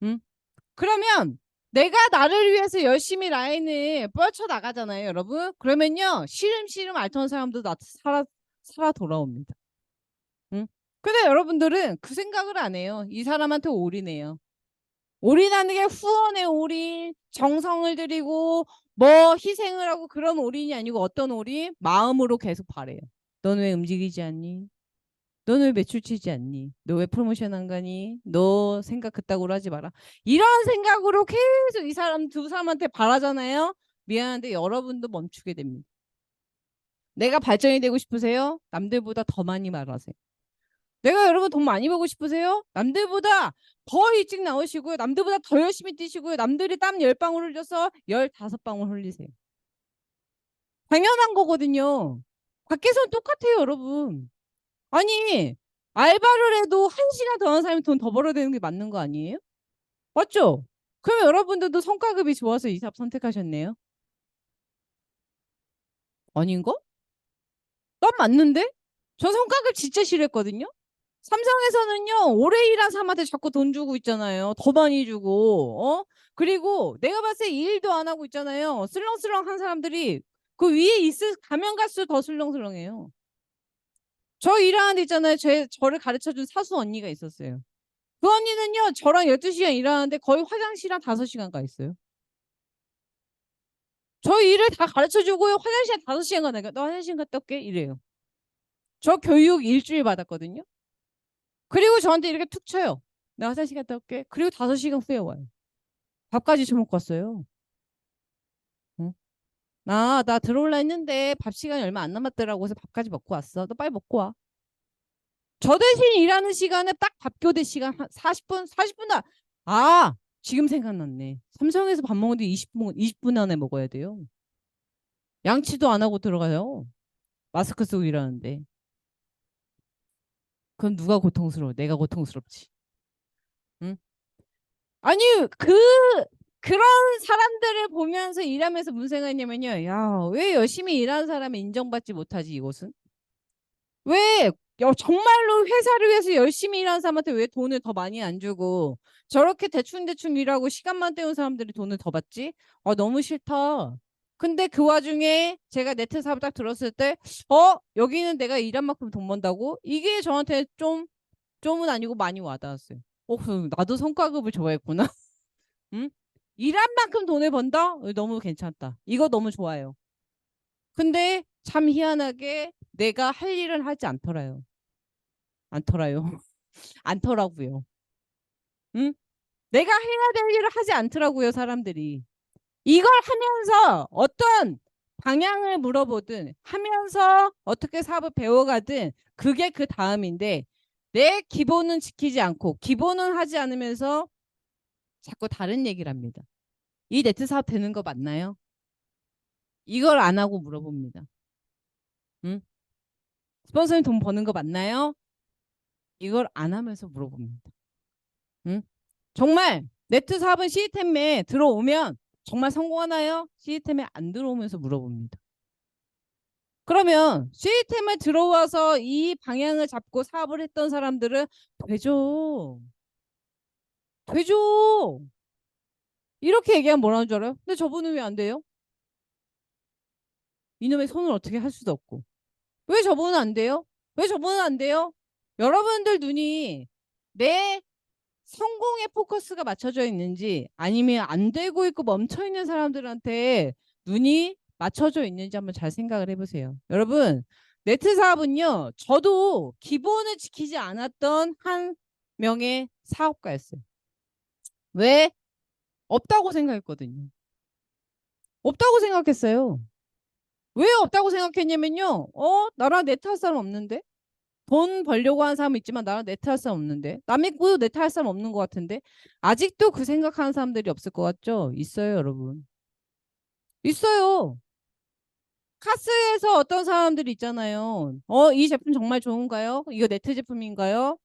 응? 그러면 내가 나를 위해서 열심히 라인을 뻗쳐 나가잖아요, 여러분. 그러면요, 시름시름 앓던 사람도 살아 돌아옵니다. 응? 근데 여러분들은 그 생각을 안 해요. 이 사람한테 올인해요. 올인하는 게 후원의 올인, 정성을 들이고 뭐 희생을 하고 그런 올인이 아니고 어떤 올인? 마음으로 계속 바래요. 너는 왜 움직이지 않니? 너는 왜 매출 치지 않니? 너 왜 프로모션 안 가니? 너 생각 그따구로 하지 마라. 이런 생각으로 계속 이 사람 2사람한테 바라잖아요. 미안한데 여러분도 멈추게 됩니다. 내가 발전이 되고 싶으세요? 남들보다 더 많이 말하세요. 내가 여러분 돈 많이 벌고 싶으세요? 남들보다 더 일찍 나오시고요. 남들보다 더 열심히 뛰시고요. 남들이 땀 10방울 흘려서 15방울 흘리세요. 당연한 거거든요. 밖에서는 똑같아요, 여러분. 아니, 알바를 해도 1시간 더 하는 사람이 돈 더 벌어야 되는 게 맞는 거 아니에요? 맞죠? 그러면 여러분들도 성과급이 좋아서 이 사업 선택하셨네요. 아닌가? 난 맞는데? 저 성과급 진짜 싫어했거든요. 삼성에서는요, 오래 일한 사람한테 자꾸 돈 주고 있잖아요. 더 많이 주고, 그리고 내가 봤을 때 일도 안 하고 있잖아요. 슬렁슬렁 한 사람들이 그 위에 가면 갈수록 더 슬렁슬렁해요. 저 일하는 데 있잖아요. 저를 가르쳐준 사수 언니가 있었어요. 그 언니는요, 저랑 12시간 일하는데 거의 화장실 한 5시간 가 있어요. 저 일을 다 가르쳐주고요. 화장실 한 5시간 가니까 너 화장실 갔다 올게 이래요. 저 교육 일주일 받았거든요. 그리고 저한테 이렇게 툭 쳐요. 나 화장실 갔다 올게. 그리고 5시간 후에 와요. 밥까지 처먹고 왔어요. 응? 나 들어올라 했는데 밥 시간이 얼마 안 남았더라고 해서 밥까지 먹고 왔어. 너 빨리 먹고 와. 저 대신 일하는 시간에 딱 밥 교대 시간 한 40분, 40분 지금 생각났네. 삼성에서 밥 먹는데 20분 안에 먹어야 돼요. 양치도 안 하고 들어가요. 마스크 쓰고 일하는데. 그럼 누가 고통스러워? 내가 고통스럽지. 응? 아니, 그런 사람들을 보면서 일하면서 무슨 생각이냐면요. 야, 왜 열심히 일하는 사람을 인정받지 못하지, 이곳은? 왜 정말로 회사를 위해서 열심히 일하는 사람한테 왜 돈을 더 많이 안 주고 저렇게 대충대충 일하고 시간만 때운 사람들이 돈을 더 받지? 너무 싫다. 근데 그 와중에 제가 네트 사업 딱 들었을 때 여기는 내가 일한 만큼 돈 번다고? 이게 저한테 좀은 아니고 많이 와닿았어요. 그럼 나도 성과급을 좋아했구나. 응? 일한 만큼 돈을 번다? 너무 괜찮다. 이거 너무 좋아요. 근데 참 희한하게 내가 할 일은 하지 않더라요. 않더라요. 않더라고요. 응? 내가 해야 될 일을 하지 않더라고요, 사람들이. 이걸 하면서 어떤 방향을 물어보든 하면서 어떻게 사업을 배워가든 그게 그 다음인데 내 기본은 지키지 않고 기본은 하지 않으면서 자꾸 다른 얘기를 합니다. 이 네트 사업 되는 거 맞나요? 이걸 안 하고 물어봅니다. 응? 스폰서님 돈 버는 거 맞나요? 이걸 안 하면서 물어봅니다. 응? 정말 네트 사업은 시스템에 들어오면 정말 성공하나요? 시스템에 안 들어오면서 물어봅니다. 그러면 시스템에 들어와서 이 방향을 잡고 사업을 했던 사람들은 되죠. 되죠. 이렇게 얘기하면 뭐라는 줄 알아요? 근데 저분은 왜 안 돼요? 이놈의 손을 어떻게 할 수도 없고. 왜 저분은 안 돼요? 왜 저분은 안 돼요? 여러분들 눈이 내 성공에 포커스가 맞춰져 있는지 아니면 안 되고 있고 멈춰 있는 사람들한테 눈이 맞춰져 있는지 한번 잘 생각을 해보세요. 여러분, 네트 사업은요, 저도 기본을 지키지 않았던 한 명의 사업가였어요. 왜? 없다고 생각했거든요. 없다고 생각했어요. 왜 없다고 생각했냐면요, 나랑 네트 할 사람 없는데? 돈 벌려고 하는 사람은 있지만 나랑 네트 할 사람 없는데 남 믿고 네트 할 사람 없는 것 같은데 아직도 그 생각하는 사람들이 없을 것 같죠? 있어요, 여러분. 있어요. 카스에서 어떤 사람들이 있잖아요. 이 제품 정말 좋은가요? 이거 네트 제품인가요?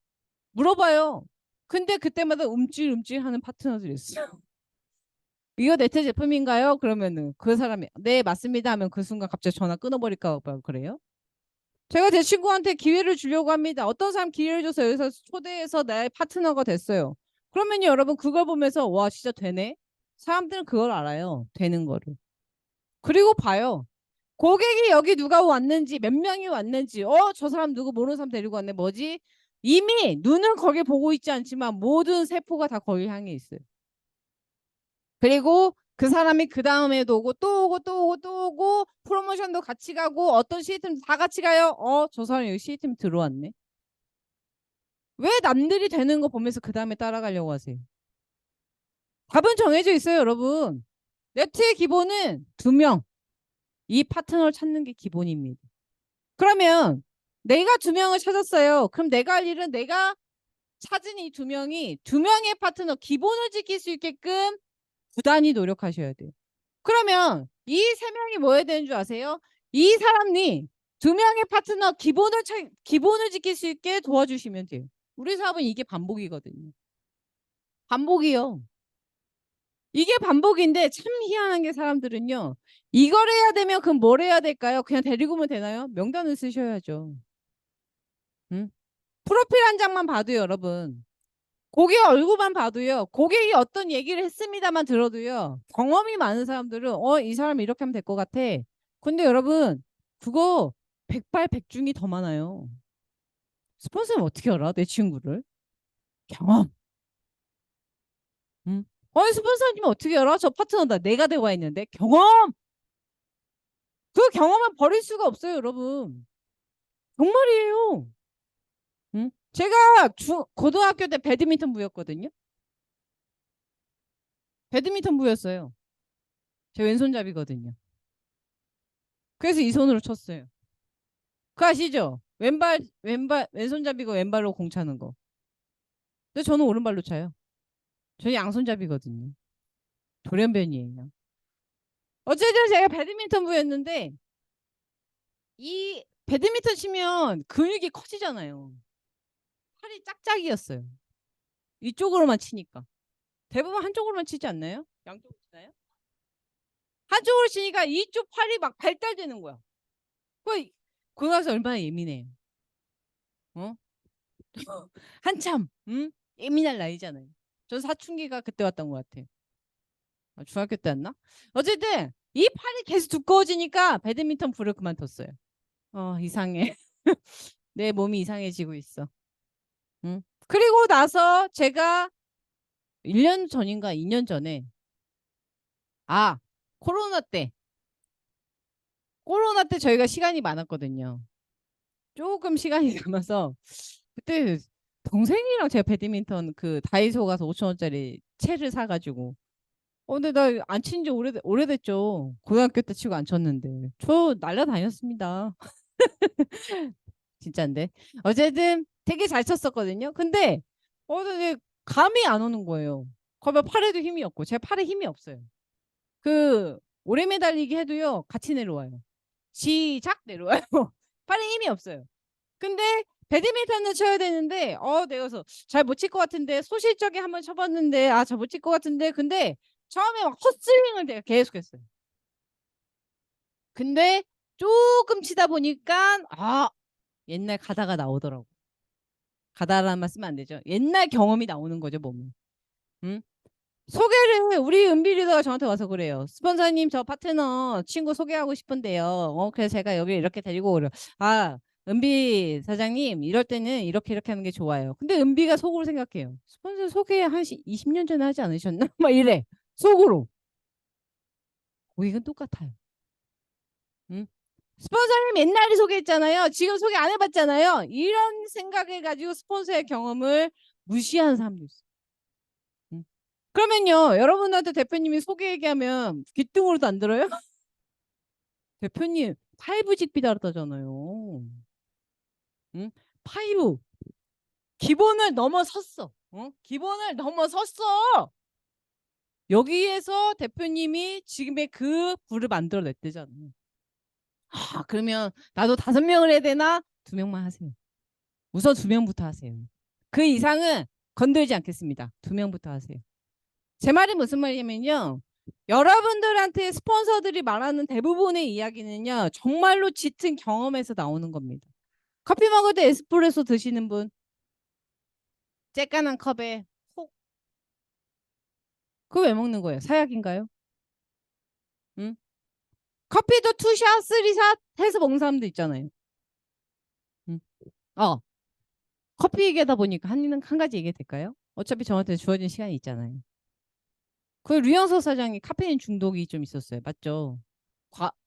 물어봐요. 근데 그때마다 움찔움찔 하는 파트너들이 있어요. 이거 네트 제품인가요? 그러면은 그 사람이 네 맞습니다 하면 그 순간 갑자기 전화 끊어버릴까 봐 그래요? 제가 제 친구한테 기회를 주려고 합니다. 어떤 사람 기회를 줘서 여기서 초대해서 나의 파트너가 됐어요. 그러면 여러분 그걸 보면서 와 진짜 되네. 사람들은 그걸 알아요. 되는 거를. 그리고 봐요. 고객이 여기 누가 왔는지 몇 명이 왔는지 저 사람 누구 모르는 사람 데리고 왔네. 뭐지? 이미 눈은 거기 보고 있지 않지만 모든 세포가 다 거기 향해 있어요. 그리고 그 사람이 그 다음에도 오고 또 오고 또 오고 또 오고 프로모션도 같이 가고 어떤 시스템 다 같이 가요. 저 사람이 여기 시스템 들어왔네. 왜 남들이 되는 거 보면서 그 다음에 따라가려고 하세요? 답은 정해져 있어요, 여러분. 네트의 기본은 두 명. 이 파트너를 찾는 게 기본입니다. 그러면 내가 두 명을 찾았어요. 그럼 내가 할 일은 내가 찾은 이 두 명이 두 명의 파트너 기본을 지킬 수 있게끔 부단히 노력하셔야 돼요. 그러면 이 세 명이 뭐 해야 되는 줄 아세요? 이 사람이 두 명의 파트너 기본을 지킬 수 있게 도와주시면 돼요. 우리 사업은 이게 반복이거든요. 반복이요. 이게 반복인데 참 희한한 게 사람들은요. 이걸 해야 되면 그럼 뭘 해야 될까요? 그냥 데리고 오면 되나요? 명단을 쓰셔야죠. 응? 프로필 한 장만 봐도요, 여러분. 고객 얼굴만 봐도요. 고객이 어떤 얘기를 했습니다만 들어도요. 경험이 많은 사람들은 이 사람 이렇게 하면 될 것 같아. 근데 여러분 그거 백발백중이 더 많아요. 스폰서는 어떻게 알아? 내 친구를. 경험. 응? 스폰서님 어떻게 알아? 저 파트너다. 내가 대화 있는데 경험. 그 경험은 버릴 수가 없어요, 여러분. 정말이에요. 응? 제가 고등학교 때 배드민턴 부였거든요. 배드민턴 부였어요. 제 왼손잡이거든요. 그래서 이 손으로 쳤어요. 그 아시죠? 왼손잡이고 왼발로 공 차는 거. 근데 저는 오른발로 차요. 저는 양손잡이거든요. 돌연변이에요. 어쨌든 제가 배드민턴 부였는데 이 배드민턴 치면 근육이 커지잖아요. 팔이 짝짝이었어요. 이쪽으로만 치니까. 대부분 한쪽으로만 치지 않나요? 양쪽으로 치나요? 한쪽으로 치니까 이쪽 팔이 막 발달되는 거야. 그 고등학생 얼마나 예민해요. 어? 한참 예민할 나이잖아요. 전 사춘기가 그때 왔던 것 같아요. 중학교 때 왔나? 어쨌든 이 팔이 계속 두꺼워지니까 배드민턴 부를 그만뒀어요. 이상해. 내 몸이 이상해지고 있어. 응? 그리고 나서 제가 1년 전인가 2년 전에 아 코로나 때 저희가 시간이 많았거든요. 조금 시간이 남아서 그때 동생이랑 제가 배드민턴 그 다이소 가서 5천 원짜리 채를 사가지고 근데 나 안 친 지 오래됐죠. 고등학교 때 치고 안 쳤는데. 저 날라다녔습니다. 진짜인데. 어쨌든 되게 잘 쳤었거든요. 근데 감이 안 오는 거예요. 거봐 팔에도 힘이 없고 제 팔에 힘이 없어요. 그 오래 매달리기 해도요. 같이 내려와요. 시작 내려와요. 팔에 힘이 없어요. 근데 배드민턴을 쳐야 되는데 내가 그래서 잘 못 칠 것 같은데 소실적에 한번 쳐봤는데 잘 못 칠 것 같은데 근데 처음에 막 헛스윙을 내가 계속했어요. 근데 조금 치다 보니까 옛날 가다가 나오더라고. 가다라는 말 쓰면 안 되죠. 옛날 경험이 나오는 거죠, 몸은. 응? 소개를 우리 은비 리더가 저한테 와서 그래요. 스폰서님 저 파트너 친구 소개하고 싶은데요. 그래서 제가 여기 이렇게 데리고 오려. 은비 사장님 이럴 때는 이렇게 하는 게 좋아요. 근데 은비가 속으로 생각해요. 스폰서 소개 한 20년 전에 하지 않으셨나? 막 이래. 속으로. 고객은 똑같아요. 응? 스폰서님 옛날에 소개했잖아요. 지금 소개 안 해봤잖아요. 이런 생각을 가지고 스폰서의 경험을 무시하는 사람도 있어요. 응? 그러면요, 여러분한테 대표님이 소개 얘기하면 귀뚱으로도 안 들어요? 대표님, 파이브 직비 다르다잖아요. 응? 파이브. 기본을 넘어섰어. 기본을 넘어섰어. 여기에서 대표님이 지금의 그 부를 만들어냈대잖아요. 그러면 나도 5명을 해야 되나? 2명만 하세요. 우선 2명부터 하세요. 그 이상은 건들지 않겠습니다. 2명부터 하세요. 제 말이 무슨 말이냐면요. 여러분들한테 스폰서들이 말하는 대부분의 이야기는요. 정말로 짙은 경험에서 나오는 겁니다. 커피 먹을 때 에스프레소 드시는 분, 쬐깐한 컵에 콕. 그거 왜 먹는 거예요? 사약인가요? 응? 커피도 투샷, 쓰리샷 해서 먹는 사람도 있잖아요. 응? 어, 커피 얘기하다 보니까 한 가지 얘기 될까요? 어차피 저한테 주어진 시간이 있잖아요. 그 류영석 사장이 카페인 중독이 좀 있었어요. 맞죠?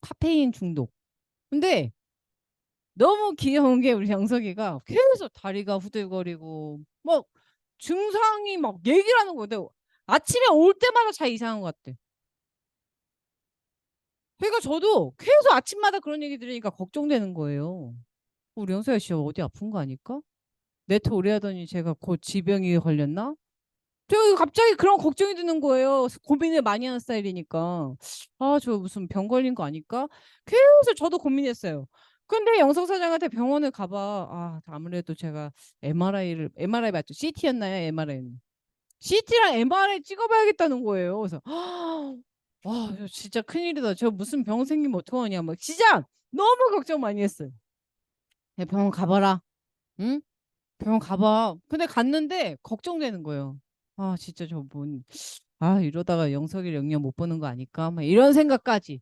카페인 중독. 근데 너무 귀여운 게 우리 영석이가 계속 다리가 후들거리고 막 증상이 막 얘기를 하는 거예요. 근데 아침에 올 때마다 잘 이상한 것 같대. 그러니까 저도 계속 아침마다 그런 얘기 들으니까 걱정되는 거예요. 우리 영석이 씨 어디 아픈 거 아닐까? 네트 오래 하더니 제가 곧 지병이 걸렸나? 저 갑자기 그런 걱정이 드는 거예요. 고민을 많이 하는 스타일이니까. 저 무슨 병 걸린 거 아닐까? 계속 저도 고민했어요. 근데 영석 사장한테 병원을 가봐. 아무래도 제가 MRI 맞죠? CT였나요? MRI는. CT랑 MRI 찍어봐야겠다는 거예요. 그래서 이거 진짜 큰일이다. 저 무슨 병 생기면 어떡하냐. 막 진짜 너무 걱정 많이 했어요. 병원 가봐라. 응? 병원 가봐. 근데 갔는데 걱정되는 거예요. 진짜 이러다가 영석이를 영영 못 보는 거 아닐까? 막 이런 생각까지.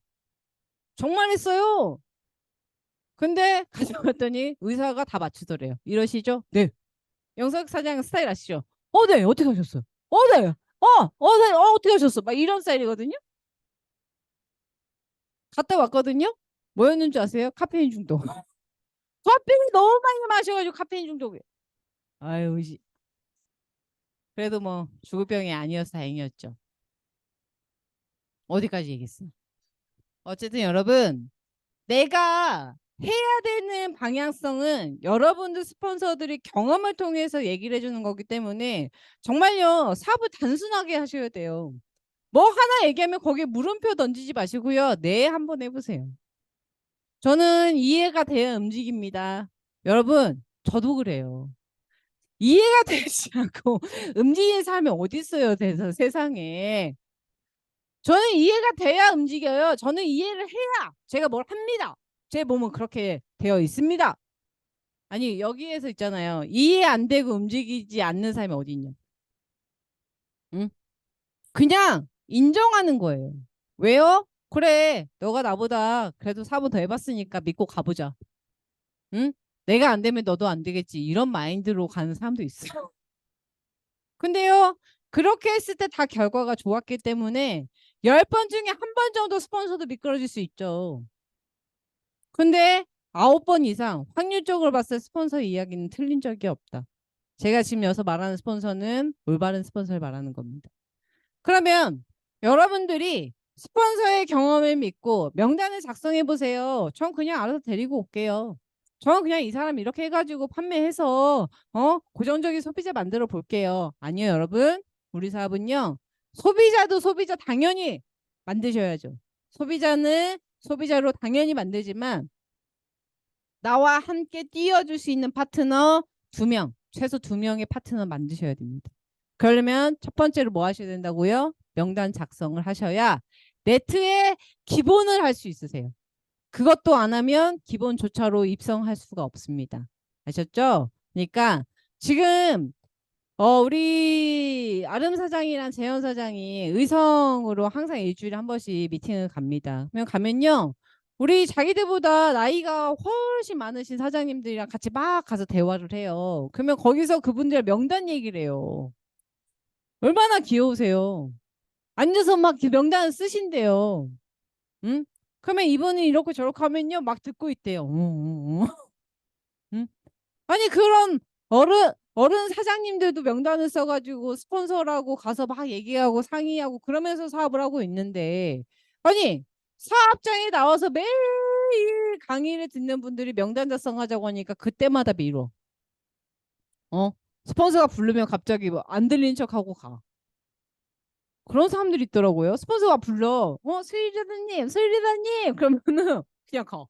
정말 했어요. 근데 가져갔더니 의사가 다 맞추더래요. 이러시죠? 네. 영석 사장 스타일 아시죠? 네. 어떻게 하셨어요? 네. 네. 어떻게 하셨어? 막 이런 스타일이거든요. 갔다 왔거든요. 뭐였는 줄 아세요? 카페인 중독. 카페인 너무 많이 마셔가지고 카페인 중독이. 아유, 그래도 뭐 죽을 병이 아니어서 다행이었죠. 어디까지 얘기했어? 어쨌든 여러분, 내가 해야 되는 방향성은 여러분들 스폰서들이 경험을 통해서 얘기를 해주는 거기 때문에 정말요, 사부 단순하게 하셔야 돼요. 뭐 하나 얘기하면 거기에 물음표 던지지 마시고요. 네, 한번 해보세요. 저는 이해가 돼야 움직입니다. 여러분, 저도 그래요. 이해가 되지 않고 움직이는 사람이 어디 있어요, 세상에. 저는 이해가 돼야 움직여요. 저는 이해를 해야 제가 뭘 합니다. 제 몸은 그렇게 되어 있습니다. 아니, 여기에서 있잖아요. 이해 안 되고 움직이지 않는 사람이 어디 있냐. 응? 그냥 인정하는 거예요. 왜요? 그래, 너가 나보다 그래도 4번 더 해봤으니까 믿고 가보자. 응? 내가 안 되면 너도 안 되겠지. 이런 마인드로 가는 사람도 있어요. 근데요, 그렇게 했을 때 다 결과가 좋았기 때문에 10번 중에 한 번 정도 스폰서도 미끄러질 수 있죠. 근데 9번 이상 확률적으로 봤을 때 스폰서 이야기는 틀린 적이 없다. 제가 지금 여기서 말하는 스폰서는 올바른 스폰서를 말하는 겁니다. 그러면 여러분들이 스폰서의 경험을 믿고 명단을 작성해 보세요. 전 그냥 알아서 데리고 올게요. 저는 그냥 이 사람 이렇게 해가지고 판매해서 고정적인 소비자 만들어 볼게요. 아니요, 여러분. 우리 사업은요. 소비자도 소비자 당연히 만드셔야죠. 소비자는 소비자로 당연히 만들지만 나와 함께 뛰어줄 수 있는 파트너 2명, 최소 2명의 파트너 만드셔야 됩니다. 그러려면 첫 번째로 뭐 하셔야 된다고요? 명단 작성을 하셔야 네트의 기본을 할 수 있으세요. 그것도 안 하면 기본조차로 입성할 수가 없습니다. 아셨죠? 그러니까 지금 우리 아름 사장이랑 재현 사장이 의성으로 항상 일주일에 한 번씩 미팅을 갑니다. 그러면 가면요. 우리 자기들보다 나이가 훨씬 많으신 사장님들이랑 같이 막 가서 대화를 해요. 그러면 거기서 그분들 명단 얘기를 해요. 얼마나 귀여우세요. 앉아서 막 명단을 쓰신대요. 응? 그러면 이분이 이렇게 저렇게 하면요. 막 듣고 있대요. 응? 아니 그런 어른 사장님들도 명단을 써가지고 스폰서라고 가서 막 얘기하고 상의하고 그러면서 사업을 하고 있는데 아니 사업장에 나와서 매일 강의를 듣는 분들이 명단 작성하자고 하니까 그때마다 미뤄. 어? 스폰서가 부르면 갑자기 뭐 안 들리는 척하고 가. 그런 사람들이 있더라고요. 스폰서가 불러. 스리라님 그러면은 그냥 가.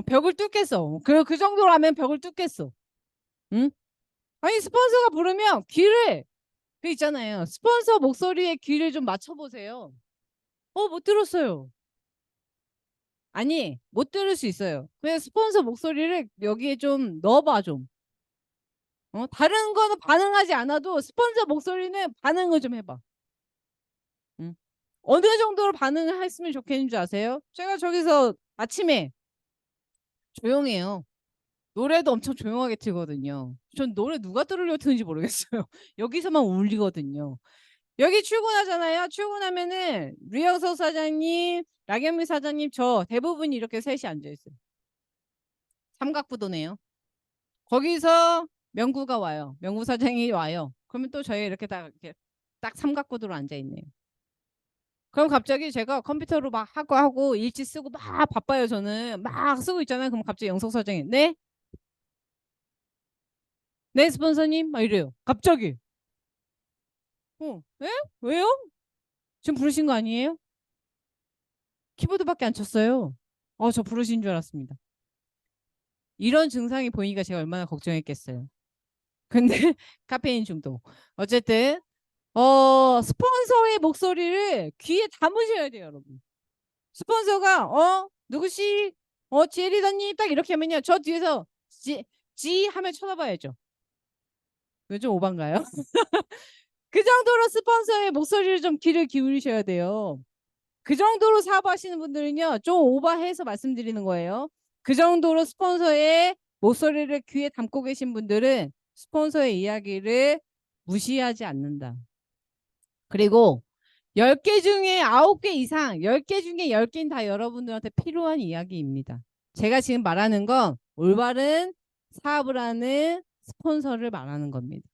벽을 뚫겠어. 그 정도로 하면 벽을 뚫겠어. 응? 아니 스폰서가 부르면 귀를 그 있잖아요. 스폰서 목소리에 귀를 좀 맞춰보세요. 못 들었어요. 아니 못 들을 수 있어요. 그래서 스폰서 목소리를 여기에 좀 넣어봐 좀. 다른 거는 반응하지 않아도 스폰서 목소리는 반응을 좀 해봐. 응? 어느 정도로 반응을 했으면 좋겠는 줄 아세요? 제가 저기서 아침에 조용해요. 노래도 엄청 조용하게 틀거든요. 전 노래 누가 들으려 트는지 모르겠어요. 여기서만 울리거든요. 여기 출근하잖아요. 출근하면은 류영석 사장님, 나경미 사장님 저 대부분이 이렇게 셋이 앉아있어요. 삼각부도네요. 거기서 명구가 와요. 명구 사장이 와요. 그러면 또 저희 이렇게 딱 삼각구도로 앉아있네요. 그럼 갑자기 제가 컴퓨터로 막 하고 일지 쓰고 막 바빠요. 저는 막 쓰고 있잖아요. 그럼 갑자기 영석 사장이 네? 네 스폰서님? 막 이래요. 갑자기. 네? 왜요? 지금 부르신 거 아니에요? 키보드밖에 안 쳤어요. 저 부르신 줄 알았습니다. 이런 증상이 보이니까 제가 얼마나 걱정했겠어요. 근데 카페인 중독. 어쨌든 스폰서의 목소리를 귀에 담으셔야 돼요, 여러분. 스폰서가 누구시? 지혜리더님 딱 이렇게 하면요. 저 뒤에서 지 하면 쳐다봐야죠. 요즘 오반가요? 그 정도로 스폰서의 목소리를 좀 귀를 기울이셔야 돼요. 그 정도로 사업하시는 분들은요, 좀 오버해서 말씀드리는 거예요. 그 정도로 스폰서의 목소리를 귀에 담고 계신 분들은 스폰서의 이야기를 무시하지 않는다. 그리고 10개 중에 9개 이상, 10개 중에 10개는 다 여러분들한테 필요한 이야기입니다. 제가 지금 말하는 건 올바른 사업을 하는 스폰서를 말하는 겁니다.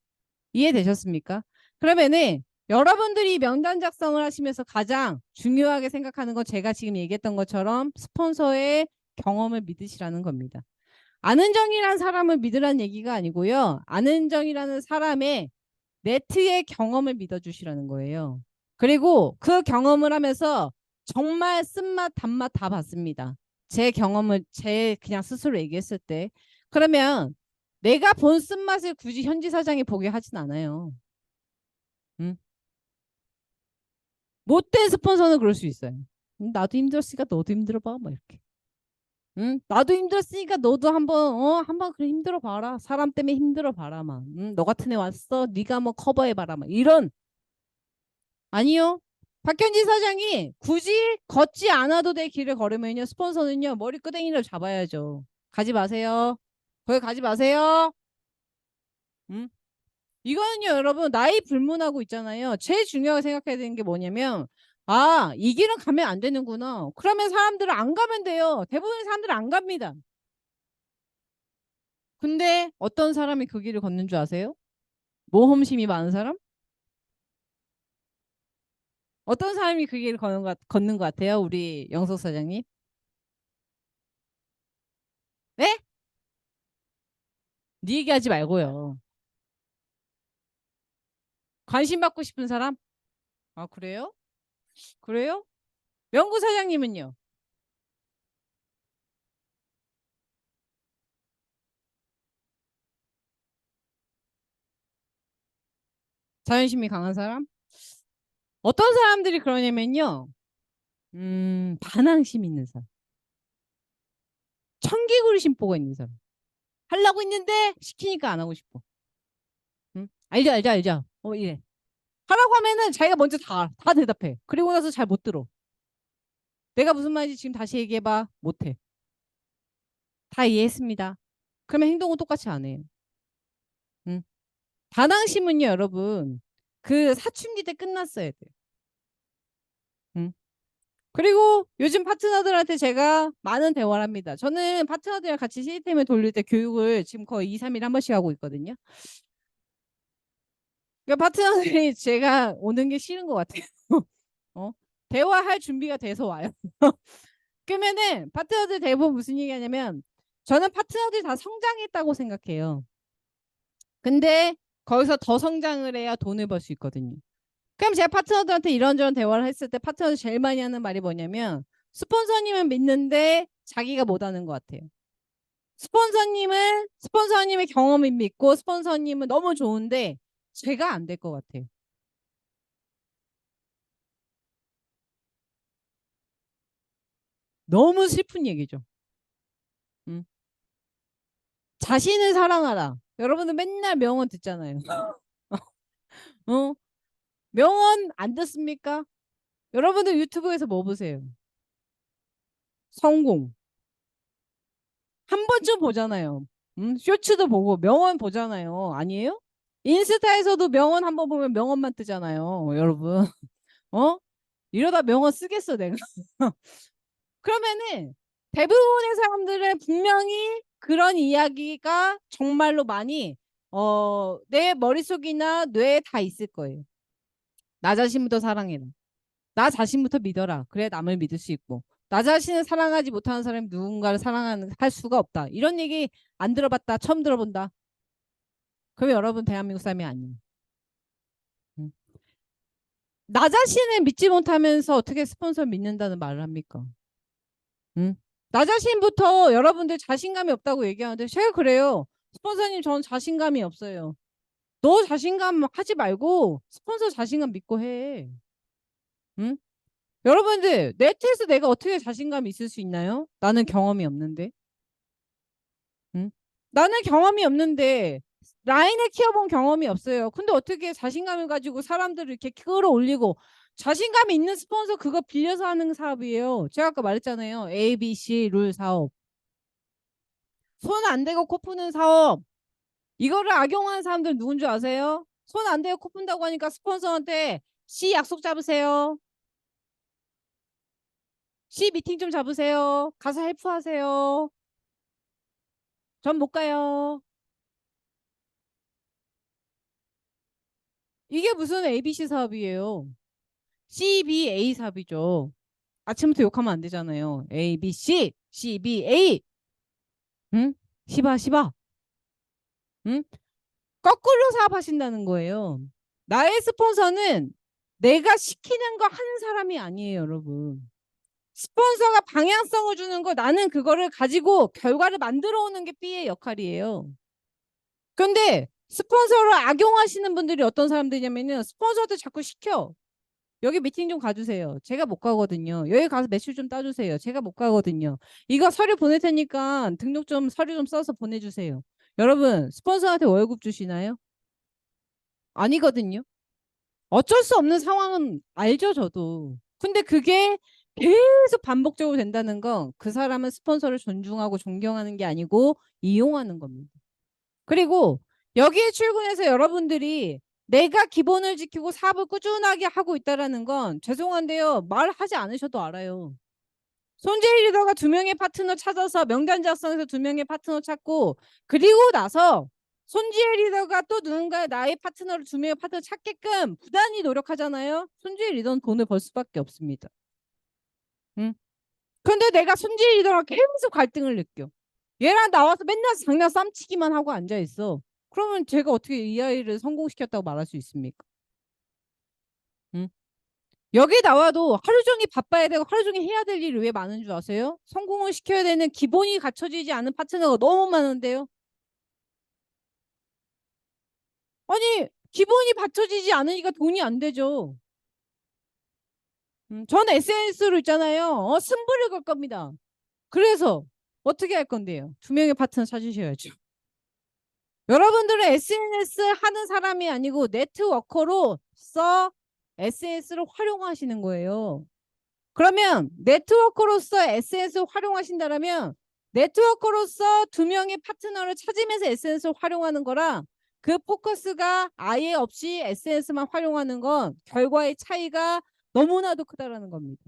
이해되셨습니까? 그러면은 여러분들이 명단 작성을 하시면서 가장 중요하게 생각하는 건 제가 지금 얘기했던 것처럼 스폰서의 경험을 믿으시라는 겁니다. 안은정이라는 사람을 믿으라는 얘기가 아니고요. 안은정이라는 사람의 네트의 경험을 믿어주시라는 거예요. 그리고 그 경험을 하면서 정말 쓴맛 단맛 다 봤습니다. 제 경험을 제 그냥 스스로 얘기했을 때 그러면 내가 본 쓴맛을 굳이 현지 사장이 보게 하진 않아요. 응? 못된 스폰서는 그럴 수 있어요. 나도 힘들었으니까 너도 힘들어봐. 뭐 이렇게. 응? 나도 힘들었으니까 너도 한번 그래 힘들어 봐라. 사람 때문에 힘들어 봐라. 막. 응? 너 같은 애 왔어. 네가 뭐 커버해 봐라. 막 이런. 아니요. 박현진 사장이 굳이 걷지 않아도 될 길을 걸으면요. 스폰서는요. 머리 끄댕이를 잡아야죠. 가지 마세요. 거기 가지 마세요. 응? 이거는요, 여러분, 나이 불문하고 있잖아요. 제일 중요하게 생각해야 되는 게 뭐냐면, 이 길은 가면 안 되는구나. 그러면 사람들은 안 가면 돼요. 대부분의 사람들은 안 갑니다. 근데 어떤 사람이 그 길을 걷는 줄 아세요? 모험심이 많은 사람? 어떤 사람이 그 길을 걷는 것 같아요? 우리 영석 사장님? 네? 네 얘기하지 말고요. 관심 받고 싶은 사람? 아, 그래요? 그래요? 명구 사장님은요? 자존심이 강한 사람? 어떤 사람들이 그러냐면요. 반항심 있는 사람. 청개구리 심보가 있는 사람. 하려고 했는데 시키니까 안 하고 싶어. 응? 알죠, 알죠, 알죠. 이래. 하라고 하면은 자기가 먼저 다 대답해. 그리고 나서 잘 못 들어. 내가 무슨 말인지 지금 다시 얘기해봐. 못해. 다 이해했습니다. 그러면 행동은 똑같이 안 해요. 응? 반항심은요, 여러분. 그 사춘기 때 끝났어야 돼요. 응? 그리고 요즘 파트너들한테 제가 많은 대화를 합니다. 저는 파트너들이랑 같이 시스템을 돌릴 때 교육을 지금 거의 2, 3일에 한 번씩 하고 있거든요. 그러니까 파트너들이 제가 오는 게 싫은 것 같아요. 어? 대화할 준비가 돼서 와요. 그러면은 파트너들 대부분 무슨 얘기 하냐면 저는 파트너들이 다 성장했다고 생각해요. 근데 거기서 더 성장을 해야 돈을 벌 수 있거든요. 그럼 제가 파트너들한테 이런저런 대화를 했을 때 파트너들 제일 많이 하는 말이 뭐냐면 스폰서님은 믿는데 자기가 못하는 것 같아요. 스폰서님의 경험을 믿고 스폰서님은 너무 좋은데 제가 안 될 것 같아요. 너무 슬픈 얘기죠. 음. 자신을 사랑하라. 여러분들 맨날 명언 듣잖아요. 어? 명언 안 듣습니까? 여러분들 유튜브에서 뭐 보세요? 성공. 한 번쯤 보잖아요. 쇼츠도 보고 명언 보잖아요. 아니에요? 인스타에서도 명언 한 번 보면 명언만 뜨잖아요. 여러분. 어? 이러다 명언 쓰겠어, 내가. 그러면은 대부분의 사람들은 분명히 그런 이야기가 정말로 많이 내 머릿속이나 뇌에 다 있을 거예요. 나 자신부터 사랑해라. 나 자신부터 믿어라. 그래 남을 믿을 수 있고. 나 자신을 사랑하지 못하는 사람이 누군가를 사랑하는 할 수가 없다. 이런 얘기 안 들어봤다. 처음 들어본다. 그러면 여러분 대한민국 사람이 아니에요. 음. 나 자신을 믿지 못하면서 어떻게 스폰서 믿는다는 말을 합니까? 응? 나 자신부터 여러분들 자신감이 없다고 얘기하는데 제가 그래요. 스폰서님 저는 자신감이 없어요. 너 자신감 하지 말고 스폰서 자신감 믿고 해. 응? 여러분들 네트에서 내가 어떻게 자신감이 있을 수 있나요? 나는 경험이 없는데. 응? 나는 경험이 없는데 라인을 키워본 경험이 없어요. 근데 어떻게 자신감을 가지고 사람들을 이렇게 끌어올리고 자신감이 있는 스폰서 그거 빌려서 하는 사업이에요. 제가 아까 말했잖아요. A, B, C 룰 사업. 손 안 대고 코 푸는 사업. 이거를 악용하는 사람들 누군 줄 아세요? 손 안 대고 코 푼다고 하니까 스폰서한테 C 약속 잡으세요. C 미팅 좀 잡으세요. 가서 헬프하세요. 전 못 가요. 이게 무슨 ABC 사업이에요? CBA 사업이죠. 아침부터 욕하면 안 되잖아요. ABC, CBA. 응? 시바, 시바. 응? 거꾸로 사업하신다는 거예요. 나의 스폰서는 내가 시키는 거 하는 사람이 아니에요, 여러분. 스폰서가 방향성을 주는 거 나는 그거를 가지고 결과를 만들어 오는 게 B의 역할이에요. 근데 스폰서를 악용하시는 분들이 어떤 사람들이냐면요. 스폰서한테 자꾸 시켜. 여기 미팅 좀 가주세요. 제가 못 가거든요. 여기 가서 매출 좀 따주세요. 제가 못 가거든요. 이거 서류 보낼 테니까 등록 좀 서류 좀 써서 보내주세요. 여러분 스폰서한테 월급 주시나요? 아니거든요. 어쩔 수 없는 상황은 알죠, 저도. 근데 그게 계속 반복적으로 된다는 건 그 사람은 스폰서를 존중하고 존경하는 게 아니고 이용하는 겁니다. 그리고 여기에 출근해서 여러분들이 내가 기본을 지키고 사업을 꾸준하게 하고 있다라는 건 죄송한데요. 말하지 않으셔도 알아요. 손재희 리더가 두 명의 파트너 찾아서 명단 작성해서 두 명의 파트너 찾고 그리고 나서 손지혜 리더가 또 누군가 나의 파트너를 두 명의 파트너 찾게끔 부단히 노력하잖아요. 손지혜 리더는 돈을 벌 수밖에 없습니다. 응? 근데 내가 손지혜 리더랑 계속 갈등을 느껴. 얘랑 나와서 맨날 장난 쌈치기만 하고 앉아있어. 그러면 제가 어떻게 이 아이를 성공시켰다고 말할 수 있습니까? 응? 여기 나와도 하루 종일 바빠야 되고 하루 종일 해야 될 일이 왜 많은 줄 아세요? 성공을 시켜야 되는 기본이 갖춰지지 않은 파트너가 너무 많은데요. 아니 기본이 받쳐지지 않으니까 돈이 안 되죠. 전 SNS로 있잖아요. 승부를 걸 겁니다. 그래서 어떻게 할 건데요? 두 명의 파트너 찾으셔야죠. 여러분들은 SNS 하는 사람이 아니고 네트워커로서 SNS를 활용하시는 거예요. 그러면 네트워커로서 SNS 활용하신다면 네트워커로서 두 명의 파트너를 찾으면서 SNS를 활용하는 거랑 그 포커스가 아예 없이 SNS만 활용하는 건 결과의 차이가 너무나도 크다라는 겁니다.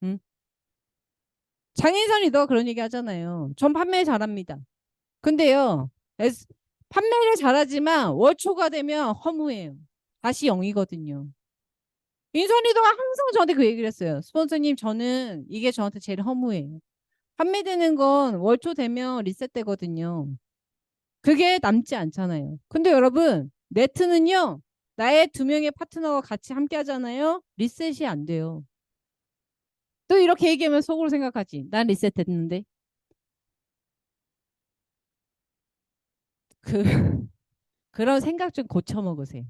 응? 장인선 리더가 그런 얘기 하잖아요. 전 판매 잘합니다. 근데요, 판매를 잘하지만 월초가 되면 허무해요. 다시 0이거든요. 인선 리더가 항상 저한테 그 얘기를 했어요. 스폰서님, 저는 이게 저한테 제일 허무해요. 판매되는 건 월초 되면 리셋되거든요. 그게 남지 않잖아요. 근데 여러분, 네트는요, 나의 두 명의 파트너가 같이 함께 하잖아요. 리셋이 안 돼요. 또 이렇게 얘기하면 속으로 생각하지. 난 리셋 됐는데. 그, 그런 생각 좀 고쳐 먹으세요.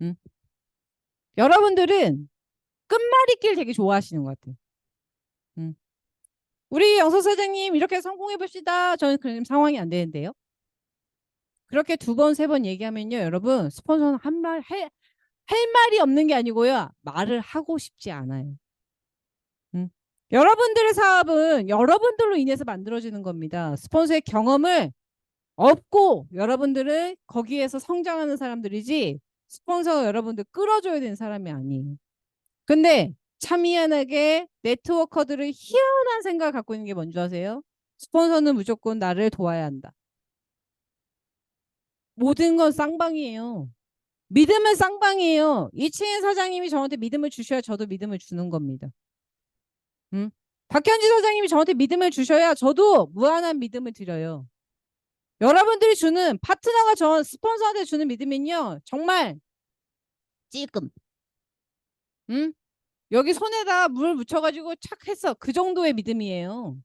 응? 여러분들은 끝말잇기를 되게 좋아하시는 것 같아요. 응. 우리 영서 사장님 이렇게 성공해 봅시다. 저는 그런 상황이 안 되는데요. 그렇게 두 번, 세 번 얘기하면요. 여러분 스폰서는 할 말이 없는 게 아니고요. 말을 하고 싶지 않아요. 응. 여러분들의 사업은 여러분들로 인해서 만들어지는 겁니다. 스폰서의 경험을 없고 여러분들은 거기에서 성장하는 사람들이지 스폰서가 여러분들 끌어줘야 되는 사람이 아니에요. 근데 참 희한하게 네트워커들은 희한한 생각을 갖고 있는 게 뭔지 아세요? 스폰서는 무조건 나를 도와야 한다. 모든 건 쌍방이에요. 믿음은 쌍방이에요. 이치인 사장님이 저한테 믿음을 주셔야 저도 믿음을 주는 겁니다. 응? 박현지 사장님이 저한테 믿음을 주셔야 저도 무한한 믿음을 드려요. 여러분들이 주는 파트너가 스폰서한테 주는 믿음은요. 정말 찔끔. 응? 여기 손에다 물 묻혀가지고 착 했어. 그 정도의 믿음이에요.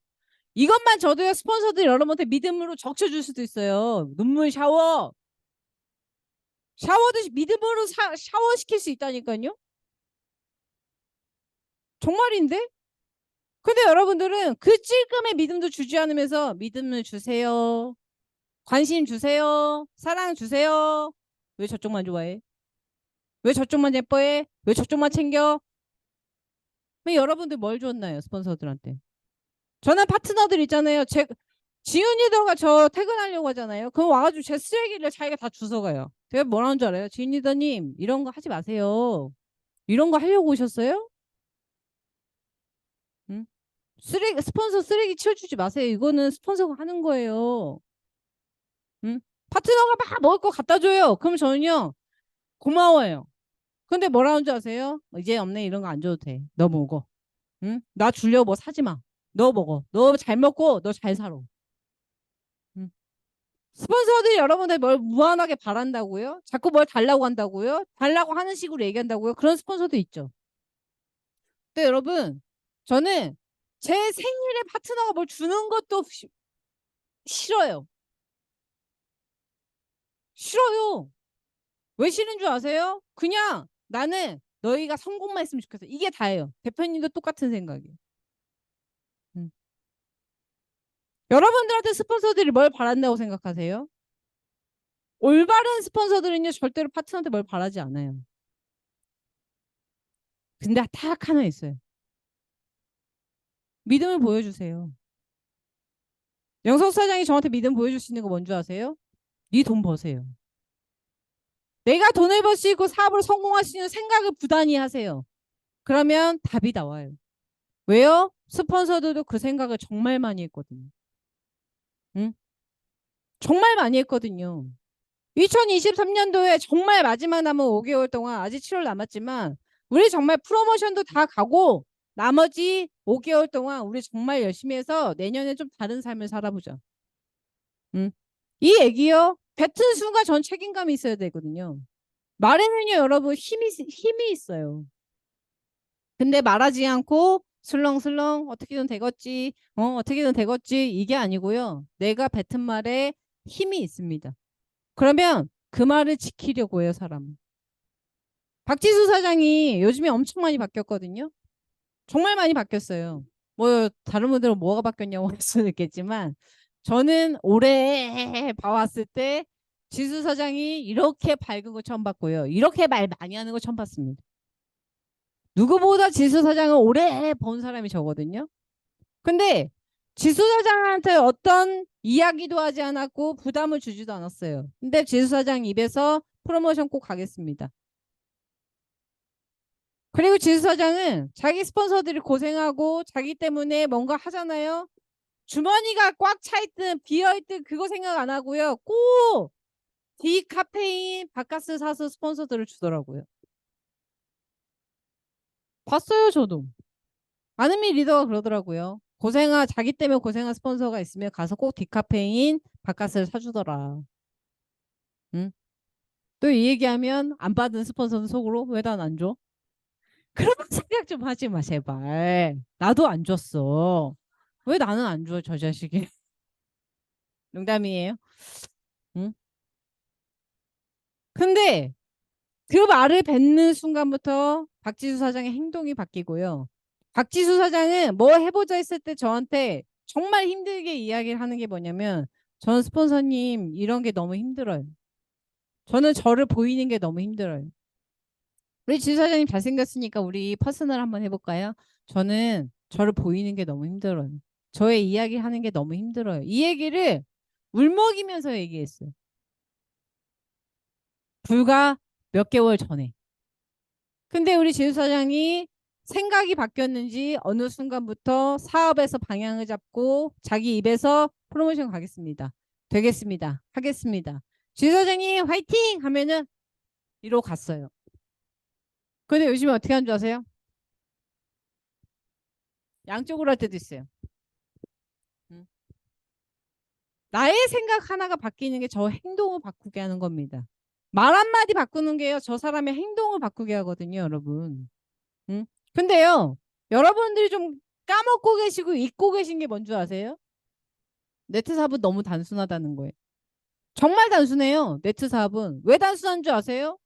이것만 저도요 스폰서들 여러분한테 믿음으로 적셔줄 수도 있어요. 눈물 샤워듯이 믿음으로 샤워시킬 수 있다니까요. 정말인데? 근데 여러분들은 그 찔끔의 믿음도 주지 않으면서 믿음을 주세요. 관심 주세요. 사랑 주세요. 왜 저쪽만 좋아해? 왜 저쪽만 예뻐해? 왜 저쪽만 챙겨? 왜 여러분들 뭘 줬나요 스폰서들한테? 저는 파트너들 있잖아요. 지훈 리더가 저 퇴근하려고 하잖아요. 그럼 와가지고 제 쓰레기를 자기가 다 주워가요. 제가 뭐라는 줄 알아요? 지훈 리더님 이런 거 하지 마세요. 이런 거 하려고 오셨어요? 응? 스폰서 쓰레기 치워주지 마세요. 이거는 스폰서가 하는 거예요. 응? 파트너가 막 먹을 거 갖다 줘요. 그럼 저는요 고마워요. 근데 뭐라는 줄 아세요? 이제 없네 이런 거 안 줘도 돼. 너 먹어. 응? 나 주려고 뭐 사지 마. 너 먹어. 너 잘 먹고 너 잘 살아. 응? 스폰서들이 여러분들 뭘 무한하게 바란다고요? 자꾸 뭘 달라고 한다고요? 달라고 하는 식으로 얘기한다고요? 그런 스폰서도 있죠. 근데 여러분, 저는 제 생일에 파트너가 뭘 주는 것도 싫어요. 싫어요. 왜 싫은 줄 아세요? 그냥 나는 너희가 성공만 했으면 좋겠어. 이게 다예요. 대표님도 똑같은 생각이에요. 음. 여러분들한테 스폰서들이 뭘 바란다고 생각하세요? 올바른 스폰서들은요 절대로 파트너한테 뭘 바라지 않아요. 근데 딱 하나 있어요. 믿음을 보여주세요. 영석 사장이 저한테 믿음 보여줄 수 있는 거 뭔지 아세요? 네 돈 버세요. 내가 돈을 벌 수 있고 사업을 성공할 수 있는 생각을 부단히 하세요. 그러면 답이 나와요. 왜요? 스폰서들도 그 생각을 정말 많이 했거든요. 응? 정말 많이 했거든요. 2023년도에 정말 마지막 남은 5개월 동안 아직 7월 남았지만 우리 정말 프로모션도 다 가고 나머지 5개월 동안 우리 정말 열심히 해서 내년에 좀 다른 삶을 살아보자. 응? 이 얘기요. 뱉은 순간 전 책임감이 있어야 되거든요. 말에는요, 여러분 힘이 있어요. 근데 말하지 않고 슬렁슬렁 어떻게든 되겠지, 어떻게든 되겠지 이게 아니고요. 내가 뱉은 말에 힘이 있습니다. 그러면 그 말을 지키려고 해요, 사람은. 박지수 사장이 요즘에 엄청 많이 바뀌었거든요. 정말 많이 바뀌었어요. 뭐 다른 분들은 뭐가 바뀌었냐고 할 수는 있겠지만 저는 올해 봐왔을 때 지수 사장이 이렇게 밝은 거 처음 봤고요. 이렇게 말 많이 하는 거 처음 봤습니다. 누구보다 지수 사장은 오래 본 사람이 저거든요. 근데 지수 사장한테 어떤 이야기도 하지 않았고 부담을 주지도 않았어요. 근데 지수 사장 입에서 프로모션 꼭 가겠습니다. 그리고 지수 사장은 자기 스폰서들이 고생하고 자기 때문에 뭔가 하잖아요. 주머니가 꽉 차있든 비어있든 그거 생각 안 하고요. 꼭 디카페인 바카스 사서 스폰서들을 주더라고요. 봤어요, 저도. 아는미 리더가 그러더라고요. 자기 때문에 고생한 스폰서가 있으면 가서 꼭 디카페인 바카스를 사주더라. 응? 또 이 얘기하면 안 받은 스폰서는 속으로 왜 난 안 줘? 그런 생각 좀 하지 마, 제발. 나도 안 줬어. 왜 나는 안 줘, 저 자식이. 농담이에요. 응? 근데 그 말을 뱉는 순간부터 박지수 사장의 행동이 바뀌고요. 박지수 사장은 뭐 해보자 했을 때 저한테 정말 힘들게 이야기를 하는 게 뭐냐면 전 스폰서님 이런 게 너무 힘들어요. 저는 저를 보이는 게 너무 힘들어요. 우리 지수 사장님 잘생겼으니까 우리 퍼스널 한번 해볼까요? 저는 저를 보이는 게 너무 힘들어요. 저의 이야기 하는 게 너무 힘들어요. 이 얘기를 울먹이면서 얘기했어요. 불과 몇 개월 전에. 근데 우리 지수 사장이 생각이 바뀌었는지 어느 순간부터 사업에서 방향을 잡고 자기 입에서 프로모션 가겠습니다. 되겠습니다. 하겠습니다. 지수 사장님 화이팅! 하면은 이러고 갔어요. 근데 요즘에 어떻게 하는 줄 아세요? 양쪽으로 할 때도 있어요. 음. 나의 생각 하나가 바뀌는 게 저 행동을 바꾸게 하는 겁니다. 말 한마디 바꾸는 게요. 저 사람의 행동을 바꾸게 하거든요, 여러분. 응? 근데요, 여러분들이 좀 까먹고 계시고 잊고 계신 게 뭔 줄 아세요? 네트 사업은 너무 단순하다는 거예요. 정말 단순해요. 네트 사업은. 왜 단순한 줄 아세요?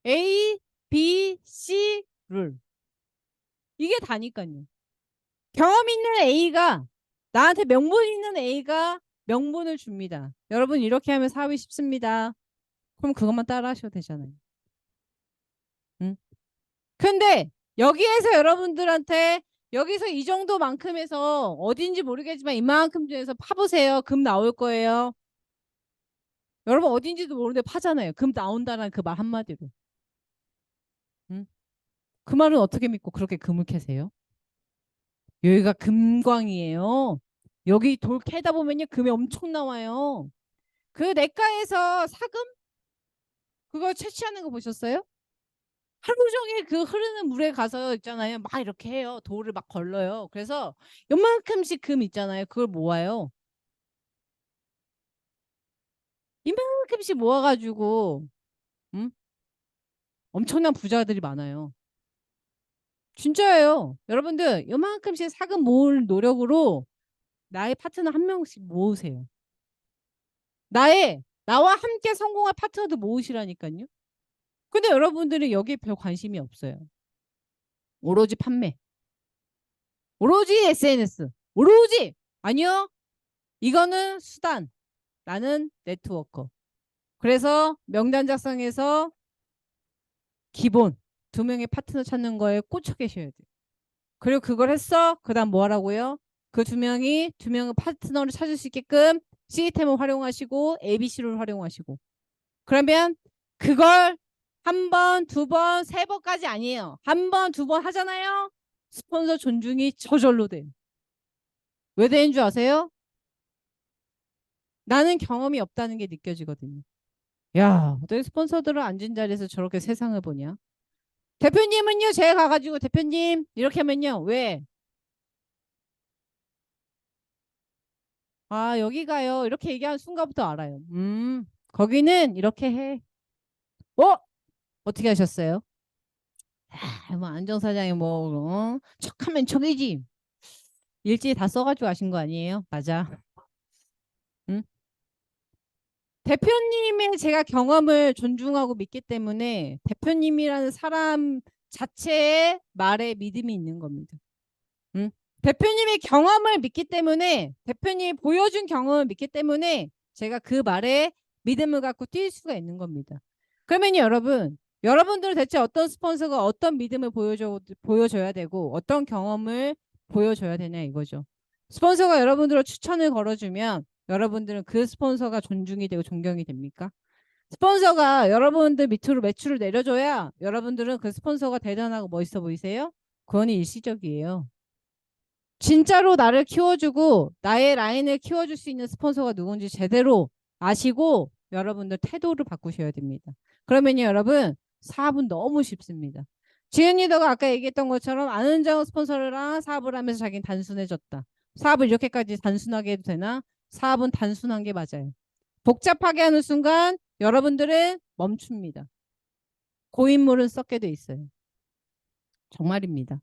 A, B, C 룰. 이게 다니까요. 경험 있는 A가 나한테 명분 있는 A가 명분을 줍니다. 여러분 이렇게 하면 사업이 쉽습니다. 그럼 그것만 따라 하셔도 되잖아요. 응? 근데 여기에서 여러분들한테 여기서 이 정도만큼 해서 어딘지 모르겠지만 이만큼 중에서 파보세요. 금 나올 거예요. 여러분 어딘지도 모르는데 파잖아요. 금 나온다는 그 말 한마디로. 응? 그 말은 어떻게 믿고 그렇게 금을 캐세요? 여기가 금광이에요. 여기 돌 캐다 보면요 금이 엄청 나와요. 그 냇가에서 사금 그거 채취하는 거 보셨어요? 하루 종일 그 흐르는 물에 가서 있잖아요. 막 이렇게 해요. 돌을 막 걸러요. 그래서 요만큼씩 금 있잖아요. 그걸 모아요. 이만큼씩 모아가지고 음? 엄청난 부자들이 많아요. 진짜예요. 여러분들 요만큼씩 사금 모을 노력으로 나의 파트너 한 명씩 모으세요. 나와 함께 성공할 파트너도 모으시라니까요. 근데 여러분들은 여기에 별 관심이 없어요. 오로지 판매, 오로지 SNS, 오로지 아니요. 이거는 수단, 나는 네트워커. 그래서 명단 작성해서 기본 2명의 파트너 찾는 거에 꽂혀 계셔야 돼요. 그리고 그걸 했어. 그다음 뭐 하라고요? 그 2명의 파트너를 찾을 수 있게끔 시스템을 활용하시고 ABC를 활용하시고 그러면 그걸 한 번, 두 번, 세 번까지 아니에요. 한 번, 두 번 하잖아요. 스폰서 존중이 저절로 돼요. 왜 되는 줄 아세요? 나는 경험이 없다는 게 느껴지거든요. 야, 어떻게 스폰서들은 앉은 자리에서 저렇게 세상을 보냐? 대표님은요, 제가 가가지고 대표님 이렇게 하면요, 왜? 아, 여기 가요. 이렇게 얘기하는 순간부터 알아요. 거기는 이렇게 해. 어? 어떻게 하셨어요? 아, 뭐 안정사장이 뭐 척하면 척이지. 일지 다 써가지고 하신 거 아니에요? 맞아. 응? 대표님의 제가 경험을 존중하고 믿기 때문에 대표님이라는 사람 자체의 말에 믿음이 있는 겁니다. 응? 대표님의 경험을 믿기 때문에 대표님이 보여준 경험을 믿기 때문에 제가 그 말에 믿음을 갖고 뛸 수가 있는 겁니다. 그러면 여러분, 여러분들은 대체 어떤 스폰서가 어떤 믿음을 보여줘야 되고 어떤 경험을 보여줘야 되냐 이거죠. 스폰서가 여러분들을 추천을 걸어주면 여러분들은 그 스폰서가 존중이 되고 존경이 됩니까? 스폰서가 여러분들 밑으로 매출을 내려줘야 여러분들은 그 스폰서가 대단하고 멋있어 보이세요? 그건 일시적이에요. 진짜로 나를 키워주고 나의 라인을 키워줄 수 있는 스폰서가 누군지 제대로 아시고 여러분들 태도를 바꾸셔야 됩니다. 그러면요 여러분 사업은 너무 쉽습니다. 지은 리더가 아까 얘기했던 것처럼 안은정 스폰서랑 사업을 하면서 자기는 단순해졌다. 사업을 이렇게까지 단순하게 해도 되나? 사업은 단순한 게 맞아요. 복잡하게 하는 순간 여러분들은 멈춥니다. 고인물은 썩게 돼 있어요. 정말입니다.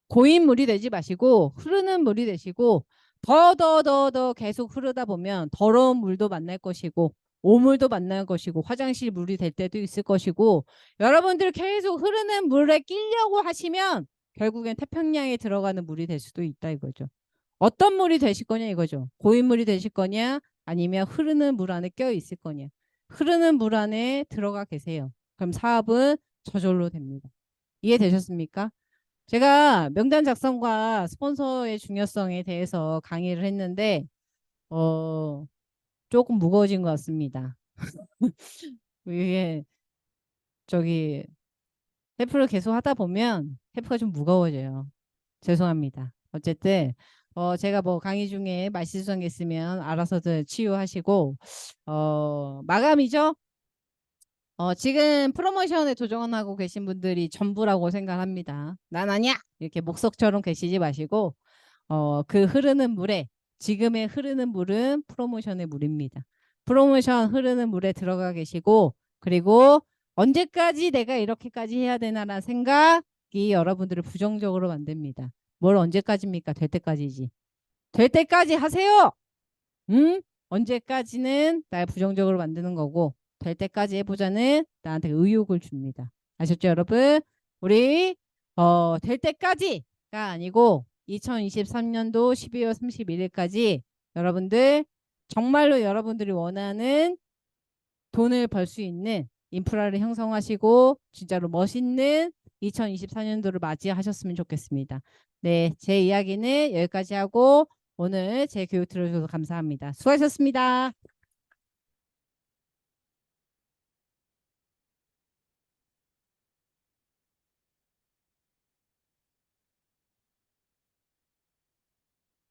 고인물이 되지 마시고 흐르는 물이 되시고 더 계속 흐르다 보면 더러운 물도 만날 것이고 오물도 만날 것이고 화장실 물이 될 때도 있을 것이고 여러분들 계속 흐르는 물에 끼려고 하시면 결국엔 태평양에 들어가는 물이 될 수도 있다 이거죠. 어떤 물이 되실 거냐 이거죠. 고인물이 되실 거냐 아니면 흐르는 물 안에 껴 있을 거냐. 흐르는 물 안에 들어가 계세요. 그럼 사업은 저절로 됩니다. 이해되셨습니까? 제가 명단 작성과 스폰서의 중요성에 대해서 강의를 했는데 어, 조금 무거워진 것 같습니다. 이게 저기 테프를 계속 하다 보면 테프가 좀 무거워져요. 죄송합니다. 어쨌든 제가 뭐 강의 중에 말실수한 게 있으면 알아서들 치유하시고 마감이죠. 지금 프로모션에 도전하고 계신 분들이 전부라고 생각합니다. 난 아니야! 이렇게 목석처럼 계시지 마시고 그 흐르는 물에 지금의 흐르는 물은 프로모션의 물입니다. 프로모션 흐르는 물에 들어가 계시고 그리고 언제까지 내가 이렇게까지 해야 되나라는 생각이 여러분들을 부정적으로 만듭니다. 뭘 언제까지입니까? 될 때까지지. 될 때까지 하세요. 응? 언제까지는 날 부정적으로 만드는 거고 될 때까지 해보자는 나한테 의욕을 줍니다. 아셨죠, 여러분? 우리 될 때까지가 아니고 2023년도 12월 31일까지 여러분들 정말로 여러분들이 원하는 돈을 벌 수 있는 인프라를 형성하시고 진짜로 멋있는 2024년도를 맞이하셨으면 좋겠습니다. 네, 제 이야기는 여기까지 하고 오늘 제 교육 들어주셔서 감사합니다. 수고하셨습니다.